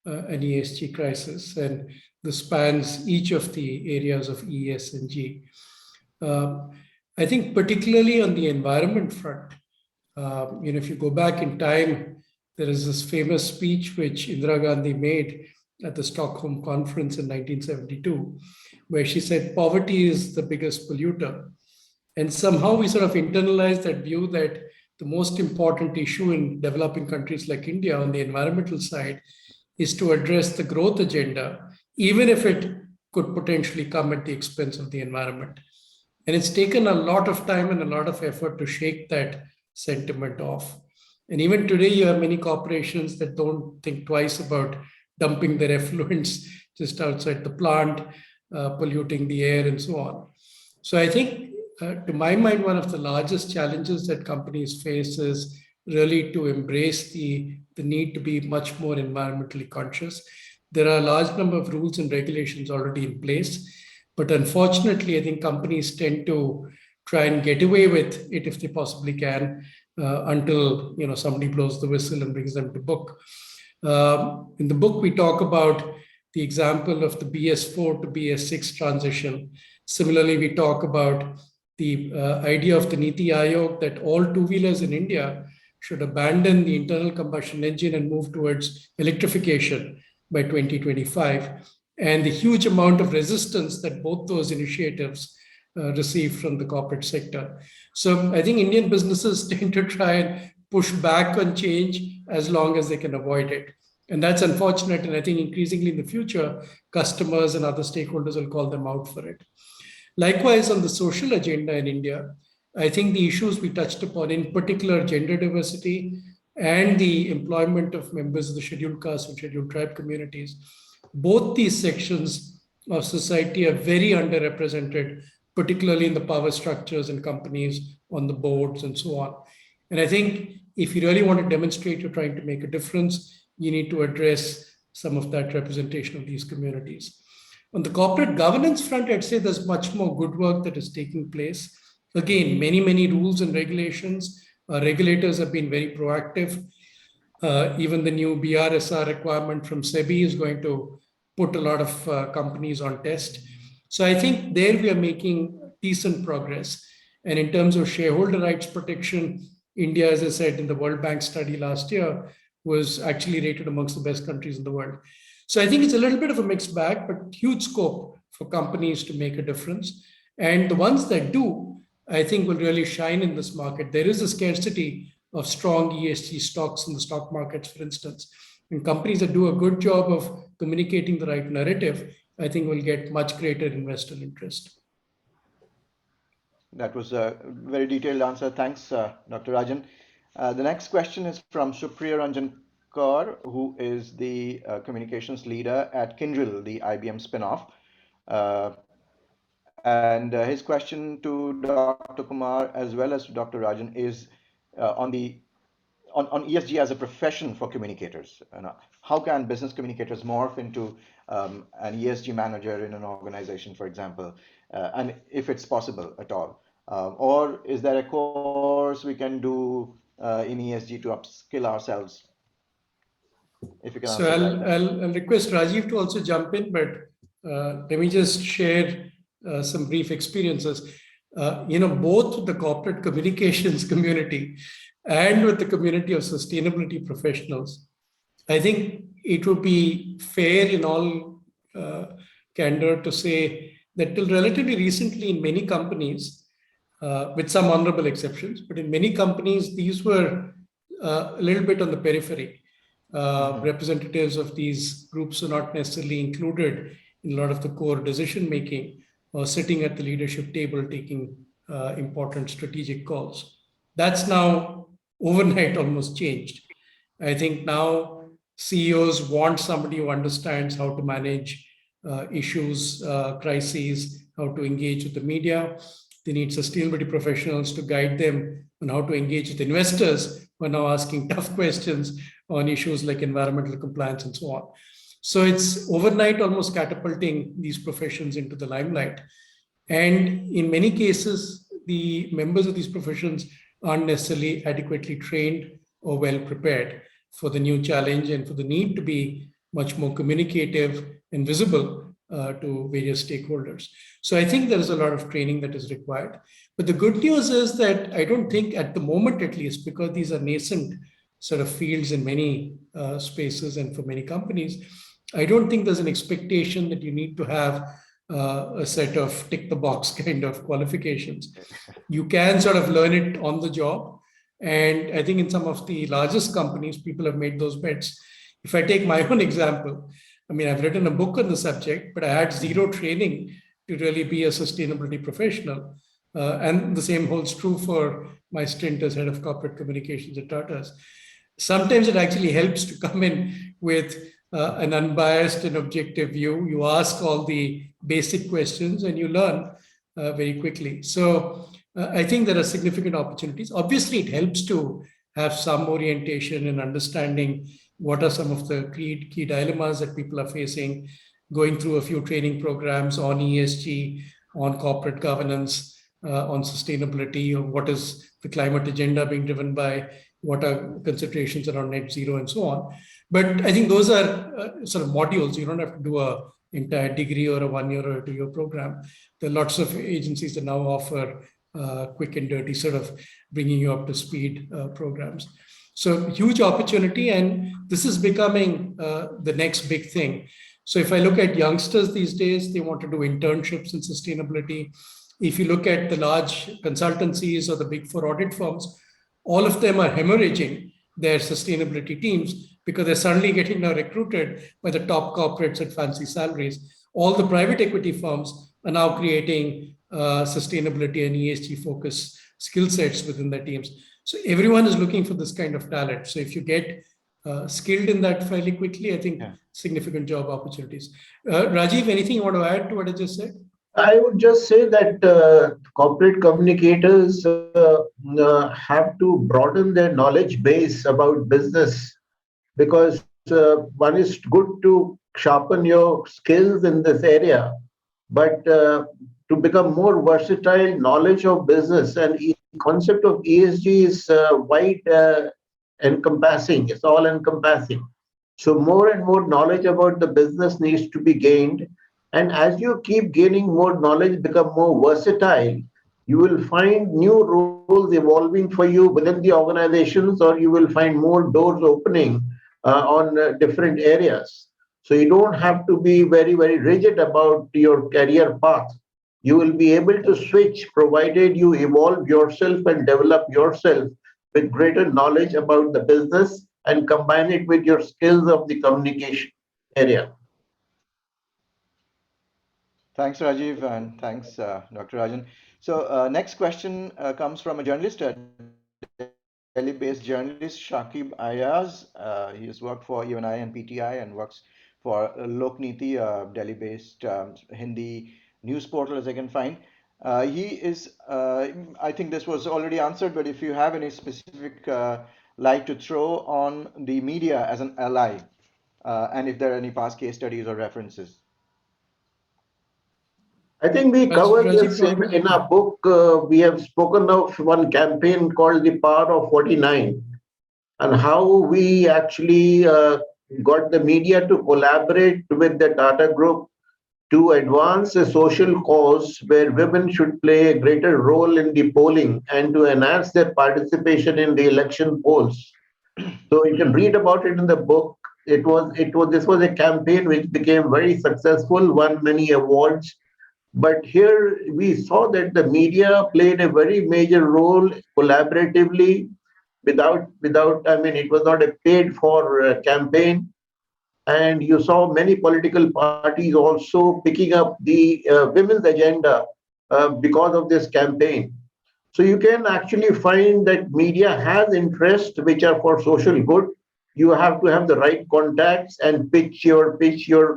an ESG crisis, and this spans each of the areas of ES and G. I think particularly on the environment front, if you go back in time, there is this famous speech which Indira Gandhi made at the Stockholm Conference in 1972, where she said, poverty is the biggest polluter. And somehow we sort of internalized that view that the most important issue in developing countries like India on the environmental side is to address the growth agenda, even if it could potentially come at the expense of the environment. And it's taken a lot of time and a lot of effort to shake that sentiment off. And even today, you have many corporations that don't think twice about dumping their effluents just outside the plant, polluting the air and so on. So I think, to my mind, one of the largest challenges that companies face is really to embrace the need to be much more environmentally conscious. There are a large number of rules and regulations already in place, but unfortunately, I think companies tend to try and get away with it if they possibly can, until somebody blows the whistle and brings them to book. In the book, we talk about the example of the BS4 to BS6 transition. Similarly, we talk about the idea of the Niti Aayog that all two-wheelers in India should abandon the internal combustion engine and move towards electrification by 2025, and the huge amount of resistance that both those initiatives receive from the corporate sector. So I think Indian businesses tend to try and push back on change as long as they can avoid it. And that's unfortunate. And I think increasingly in the future, customers and other stakeholders will call them out for it. Likewise, on the social agenda in India, I think the issues we touched upon, in particular gender diversity and the employment of members of the scheduled caste and scheduled tribe communities, both these sections of society are very underrepresented, particularly in the power structures and companies, on the boards and so on. And I think if you really want to demonstrate you're trying to make a difference, you need to address some of that representation of these communities. On the corporate governance front, I'd say there's much more good work that is taking place. Again, many rules and regulations. Regulators have been very proactive. Even the new BRSR requirement from SEBI is going to put a lot of companies on test. So I think there we are making decent progress. And in terms of shareholder rights protection, India, as I said, in the World Bank study last year, was actually rated amongst the best countries in the world. So I think it's a little bit of a mixed bag, but huge scope for companies to make a difference. And the ones that do, I think will really shine in this market. There is a scarcity of strong ESG stocks in the stock markets, for instance. And companies that do a good job of communicating the right narrative, I think will get much greater investor interest. That was a very detailed answer. Thanks, Dr. Rajan. The next question is from Supriya Ranjan Kaur, who is the communications leader at Kyndryl, the IBM spinoff. And his question to Dr. Kumar as well as to Dr. Rajan is on ESG as a profession for communicators. How can business communicators morph into an ESG manager in an organization, for example, and if it's possible at all? Or is there a course we can do in ESG to upskill ourselves? If you can answer So that. I'll request Rajeev to also jump in, but let me just share some brief experiences. Both with the corporate communications community and with the community of sustainability professionals, I think it would be fair in all candor to say that till relatively recently in many companies, with some honorable exceptions, but in many companies, these were a little bit on the periphery. Representatives of these groups are not necessarily included in a lot of the core decision making or sitting at the leadership table taking important strategic calls. That's now overnight almost changed. I think now CEOs want somebody who understands how to manage issues, crises, how to engage with the media. They need sustainability professionals to guide them on how to engage with investors who are now asking tough questions on issues like environmental compliance and so on. So it's overnight almost catapulting these professions into the limelight. And in many cases, the members of these professions aren't necessarily adequately trained or well prepared for the new challenge and for the need to be much more communicative and visible to various stakeholders. So I think there is a lot of training that is required. But the good news is that I don't think at the moment, at least, because these are nascent sort of fields in many spaces and for many companies, I don't think there's an expectation that you need to have a set of tick the box kind of qualifications. You can sort of learn it on the job. And I think in some of the largest companies, people have made those bets. If I take my own example, I mean, I've written a book on the subject, but I had zero training to really be a sustainability professional. And the same holds true for my stint as head of corporate communications at Tata's. Sometimes it actually helps to come in with an unbiased and objective view. You ask all the basic questions and you learn very quickly. So I think there are significant opportunities. Obviously, it helps to have some orientation and understanding what are some of the key dilemmas that people are facing, going through a few training programs on ESG, on corporate governance, on sustainability, or what is the climate agenda being driven by, what are considerations around net zero and so on. But I think those are sort of modules. You don't have to do an entire degree or a 1 year or a 2 year program. There are lots of agencies that now offer quick and dirty sort of bringing you up to speed programs. So huge opportunity, and this is becoming the next big thing. So if I look at youngsters these days, they want to do internships in sustainability. If you look at the large consultancies or the big four audit firms, all of them are hemorrhaging their sustainability teams because they're suddenly getting now recruited by the top corporates at fancy salaries. All the private equity firms are now creating sustainability and ESG focused skill sets within their teams. So everyone is looking for this kind of talent. So if you get skilled in that fairly quickly, I think significant job opportunities. Rajeev, anything you want to add to what I just said? I would just say that corporate communicators have to broaden their knowledge base about business, because one is good to sharpen your skills in this area, but to become more versatile, knowledge of business and concept of ESG is wide encompassing. It's all encompassing. So more and more knowledge about the business needs to be gained. And as you keep gaining more knowledge, become more versatile, You will find new roles evolving for you within the organizations, or you will find more doors opening on different areas. So you don't have to be very, very rigid about your career path. You will be able to switch provided you evolve yourself and develop yourself with greater knowledge about the business and combine it with your skills of the communication area. Thanks, Rajiv, and thanks, Dr. Rajan. So, next question comes from a journalist, a Delhi-based journalist, Shakib Ayaz. He has worked for UNI and PTI and works for Lokniti, a Delhi-based Hindi news portal, as I can find. He is, I think this was already answered, but if you have any specific light to throw on the media as an ally, and if there are any past case studies or references. I think we covered Rajiv, this in our book. We have spoken of one campaign called The Power of 49 and how we actually got the media to collaborate with the Tata Group to advance a social cause where women should play a greater role in the polling and to enhance their participation in the election polls. So you can read about it in the book. This was a campaign which became very successful, won many awards. But here we saw that the media played a very major role collaboratively without, I mean, it was not a paid for campaign. And you saw many political parties also picking up the women's agenda because of this campaign. So you can actually find that media has interests which are for social good. You have to have the right contacts and pitch your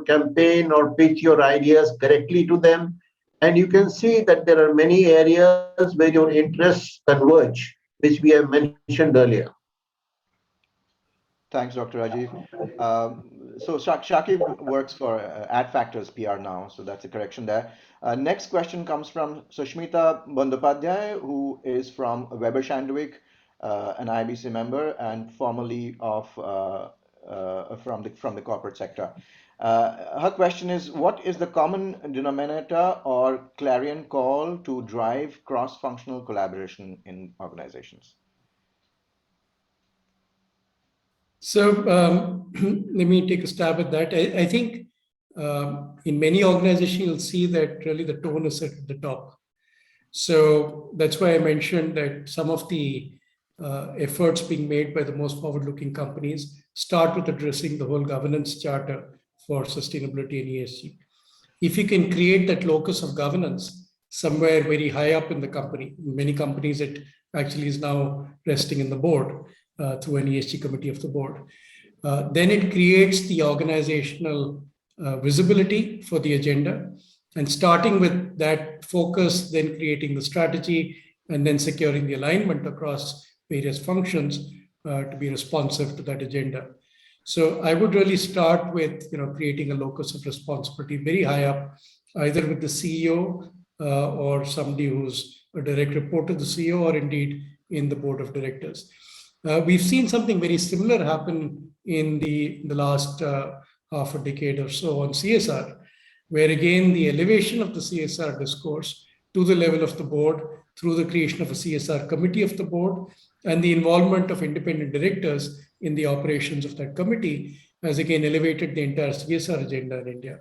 campaign or pitch your ideas correctly to them. And you can see that there are many areas where your interests converge, which we have mentioned earlier. Thanks, Dr. Rajiv. So Shakib works for Ad Factors PR now, so that's a correction there. Next question comes from Sushmita Bandopadhyay, who is from Weber Shandwick, an IBC member and formerly from the corporate sector. Her question is, what is the common denominator or clarion call to drive cross-functional collaboration in organizations? So let me take a stab at that. I think in many organizations, you'll see that really the tone is set at the top. So that's why I mentioned that some of the efforts being made by the most forward-looking companies start with addressing the whole governance charter for sustainability and ESG. If you can create that locus of governance somewhere very high up in the company, in many companies it actually is now resting in the board through an ESG committee of the board, then it creates the organizational visibility for the agenda. And starting with that focus, then creating the strategy, and then securing the alignment across various functions to be responsive to that agenda. So I would really start with creating a locus of responsibility very high up, either with the CEO or somebody who's a direct report to the CEO, or indeed in the board of directors. We've seen something very similar happen in the last half a decade or so on CSR, where again the elevation of the CSR discourse to the level of the board through the creation of a CSR committee of the board and the involvement of independent directors in the operations of that committee has again elevated the entire CSR agenda in India.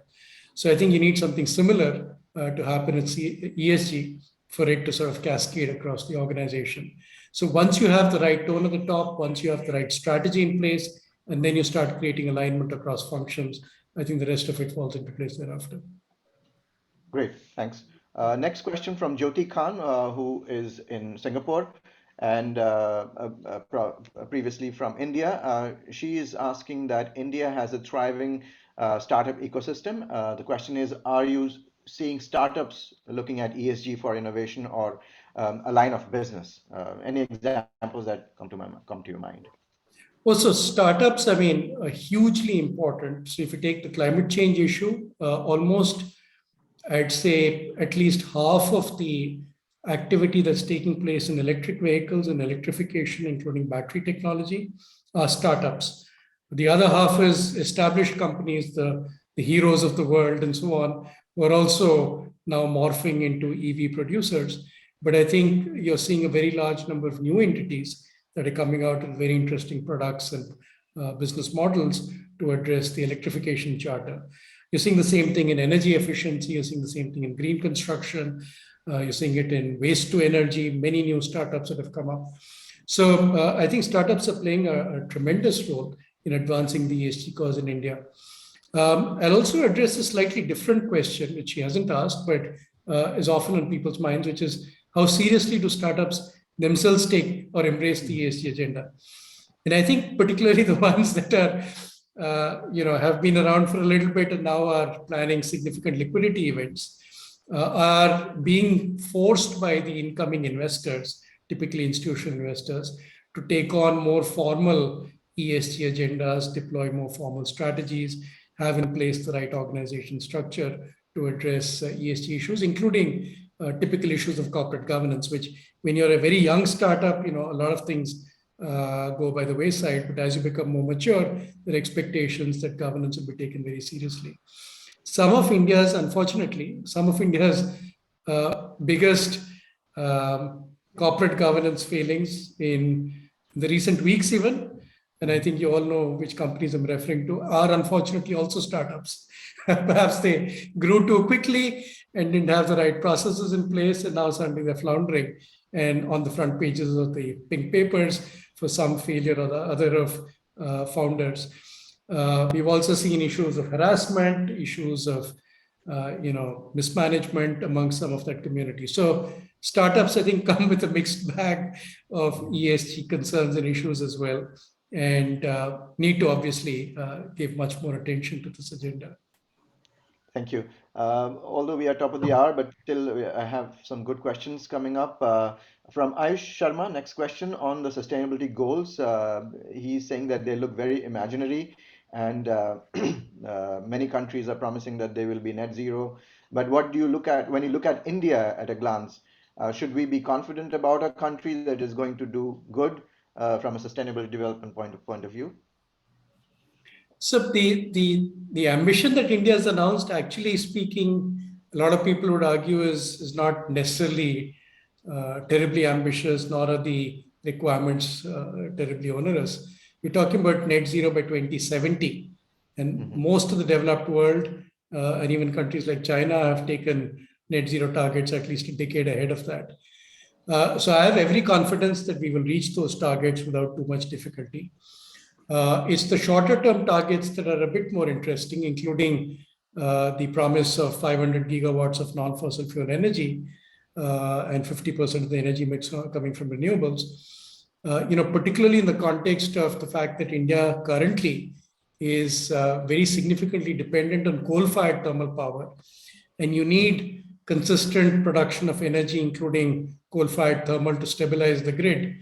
So I think you need something similar to happen in ESG for it to sort of cascade across the organization. So once you have the right tone at the top, once you have the right strategy in place, and then you start creating alignment across functions, I think the rest of it falls into place thereafter. Great, thanks. Next question from Jyoti Khan, who is in Singapore and previously from India. She is asking that India has a thriving startup ecosystem. The question is, are you seeing startups looking at ESG for innovation or a line of business? Any examples that come to your mind? Well, so startups, I mean, are hugely important. So if you take the climate change issue, almost, I'd say at least half of the activity that's taking place in electric vehicles and electrification, including battery technology, are startups. The other half is established companies, the heroes of the world and so on, who are also now morphing into EV producers. But I think you're seeing a very large number of new entities that are coming out with very interesting products and business models to address the electrification charter. You're seeing the same thing in energy efficiency. You're seeing the same thing in green construction. You're seeing it in waste to energy, many new startups that have come up. So I think startups are playing a tremendous role in advancing the ESG cause in India. I'll also address a slightly different question, which she hasn't asked, but is often on people's minds, which is how seriously do startups themselves take or embrace the ESG agenda? And I think particularly the ones that are, have been around for a little bit and now are planning significant liquidity events, are being forced by the incoming investors, typically institutional investors, to take on more formal ESG agendas, deploy more formal strategies, have in place the right organization structure to address ESG issues, including typical issues of corporate governance, which when you're a very young startup, a lot of things go by the wayside, but as you become more mature, there are expectations that governance will be taken very seriously. Unfortunately, some of India's biggest corporate governance failings in the recent weeks even, and I think you all know which companies I'm referring to, are unfortunately also startups. Perhaps they grew too quickly and didn't have the right processes in place, and now suddenly they're floundering and on the front pages of the pink papers for some failure or the other of founders. We've also seen issues of harassment, issues of mismanagement among some of that community. So startups, I think, come with a mixed bag of ESG concerns and issues as well, and need to obviously give much more attention to this agenda. Thank you. Although we are top of the hour, but still I have some good questions coming up. From Ayush Sharma, next question on the sustainability goals. He's saying that they look very imaginary, and many countries are promising that they will be net zero. But what do you look at when you look at India at a glance? Should we be confident about a country that is going to do good from a sustainable development point of view? So the ambition that India has announced, actually speaking, a lot of people would argue is not necessarily terribly ambitious, nor are the requirements terribly onerous. We're talking about net zero by 2070. And most of the developed world and even countries like China have taken net zero targets at least a decade ahead of that. So I have every confidence that we will reach those targets without too much difficulty. It's the shorter term targets that are a bit more interesting, including the promise of 500 gigawatts of non-fossil fuel energy and 50% of the energy mix coming from renewables. Particularly in the context of the fact that India currently is very significantly dependent on coal-fired thermal power, and you need consistent production of energy, including coal-fired thermal, to stabilize the grid.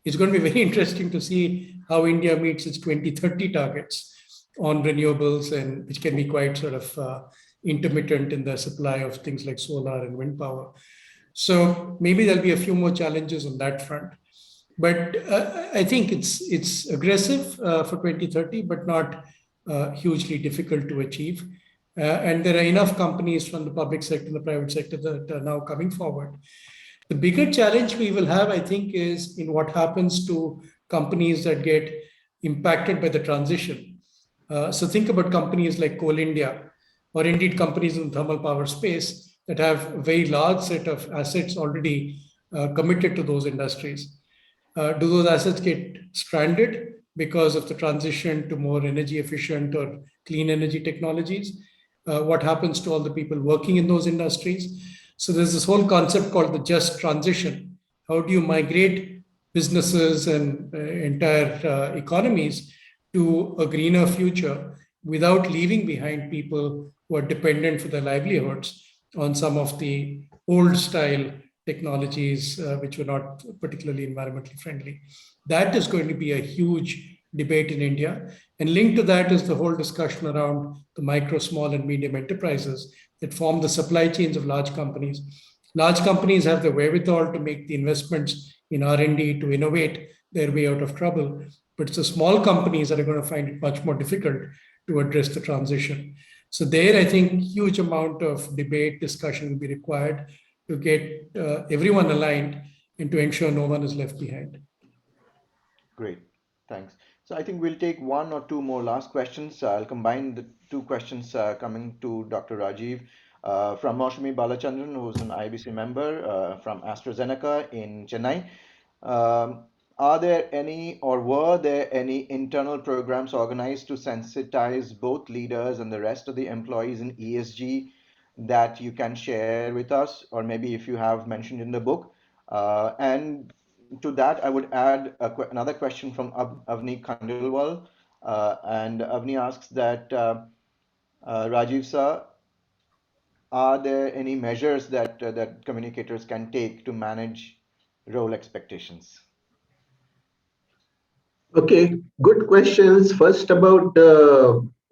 It's going to be very interesting to see how India meets its 2030 targets on renewables, and which can be quite sort of intermittent in the supply of things like solar and wind power. So maybe there'll be a few more challenges on that front. But I think it's aggressive for 2030, but not hugely difficult to achieve. And there are enough companies from the public sector and the private sector that are now coming forward. The bigger challenge we will have, I think, is in what happens to companies that get impacted by the transition. So think about companies like Coal India, or indeed companies in the thermal power space that have a very large set of assets already committed to those industries. Do those assets get stranded because of the transition to more energy efficient or clean energy technologies? What happens to all the people working in those industries? So there's this whole concept called the just transition. How do you migrate businesses and entire economies to a greener future without leaving behind people who are dependent for their livelihoods on some of the old style technologies which were not particularly environmentally friendly? That is going to be a huge debate in India. And linked to that is the whole discussion around the micro, small, and medium enterprises that form the supply chains of large companies. Large companies have the wherewithal to make the investments in R&D to innovate their way out of trouble. But it's the small companies that are going to find it much more difficult to address the transition. So there, I think, huge amount of debate, discussion will be required to get everyone aligned and to ensure no one is left behind. Great, thanks. So I think we'll take one or two more last questions. I'll combine the two questions coming to Dr. Rajeev from Maushami Balachandran, who's an IBC member from AstraZeneca in Chennai. Um, are there any, or were there any internal programs organized to sensitize both leaders and the rest of the employees in ESG that you can share with us, or maybe if you have mentioned in the book? And to that, I would add another question from Avni Khandelwal. And Avni asks that, Rajiv sir, are there any measures that communicators can take to manage role expectations? Okay, good questions. First, about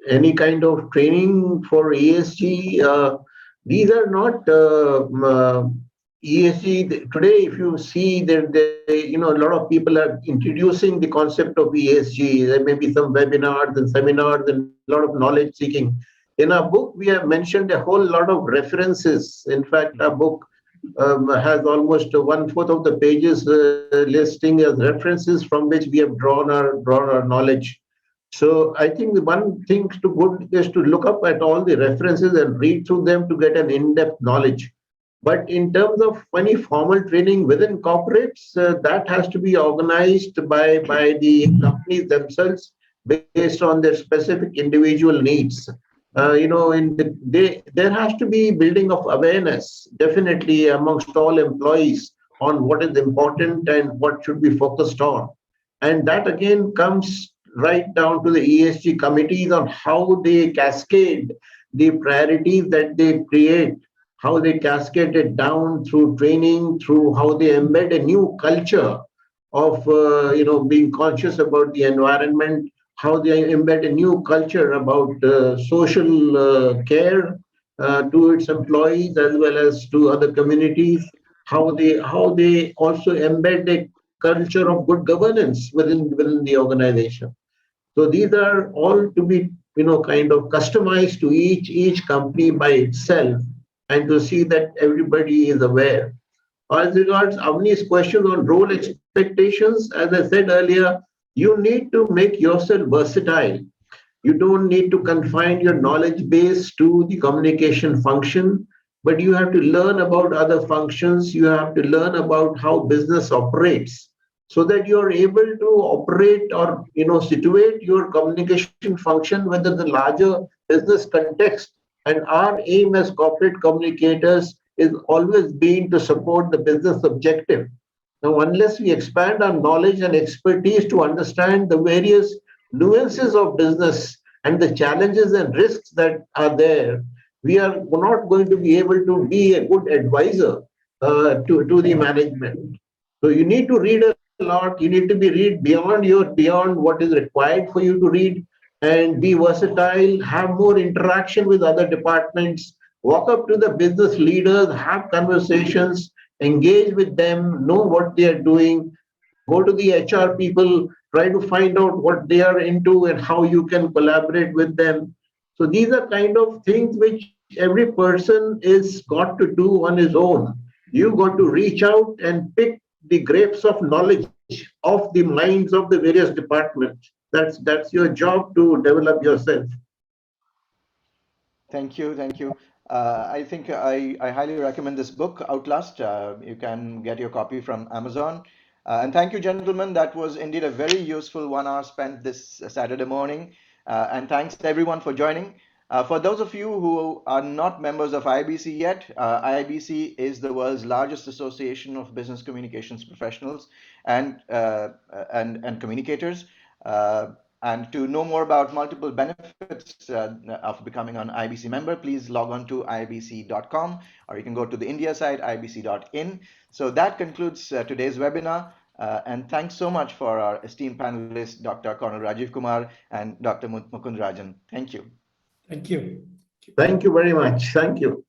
any kind of training for ESG. These are not ESG. Today, if you see that a lot of people are introducing the concept of ESG. There may be some webinars and seminars and a lot of knowledge seeking. In our book, we have mentioned a whole lot of references. In fact, our book has almost 1/4 of the pages listing as references from which we have drawn our knowledge. So I think the one thing to good is to look up at all the references and read through them to get an in-depth knowledge. But in terms of any formal training within corporates, that has to be organized by the companies themselves based on their specific individual needs. There has to be building of awareness, definitely amongst all employees on what is important and what should be focused on. And that again comes right down to the ESG committees on how they cascade the priorities that they create, how they cascade it down through training, through how they embed a new culture of being conscious about the environment, how they embed a new culture about social care to its employees as well as to other communities, how they also embed a culture of good governance within the organization. So these are all to be kind of customized to each company by itself, and to see that everybody is aware. As regards Avni's question on role expectations, as I said earlier, you need to make yourself versatile. You don't need to confine your knowledge base to the communication function, but you have to learn about other functions. You have to learn about how business operates so that you're able to operate or situate your communication function within the larger business context. And our aim as corporate communicators is always been to support the business objective. Now, unless we expand our knowledge and expertise to understand the various nuances of business and the challenges and risks that are there, we are not going to be able to be a good advisor to the management. So you need to read a lot. You need to read beyond what is required for you to read, and be versatile, have more interaction with other departments, walk up to the business leaders, have conversations, engage with them, know what they are doing, go to the HR people, try to find out what they are into and how you can collaborate with them. So these are kind of things which every person is got to do on his own. You got to reach out and pick the grapes of knowledge of the minds of the various departments. That's your job to develop yourself. Thank you, thank you. I think I highly recommend this book, Outlast. You can get your copy from Amazon. And thank you, gentlemen. That was indeed a very useful 1 hour spent this Saturday morning. And thanks to everyone for joining. For those of you who are not members of IABC yet, IABC is the world's largest association of business communications professionals and communicators. And to know more about multiple benefits of becoming an IBC member, please log on to iabc.com, or you can go to the India site, iabc.in. So that concludes today's webinar. And thanks so much for our esteemed panelists, Dr. Colonel Rajeev Kumar and Dr. Mukund Rajan. Thank you. Thank you. Thank you very much. Thank you.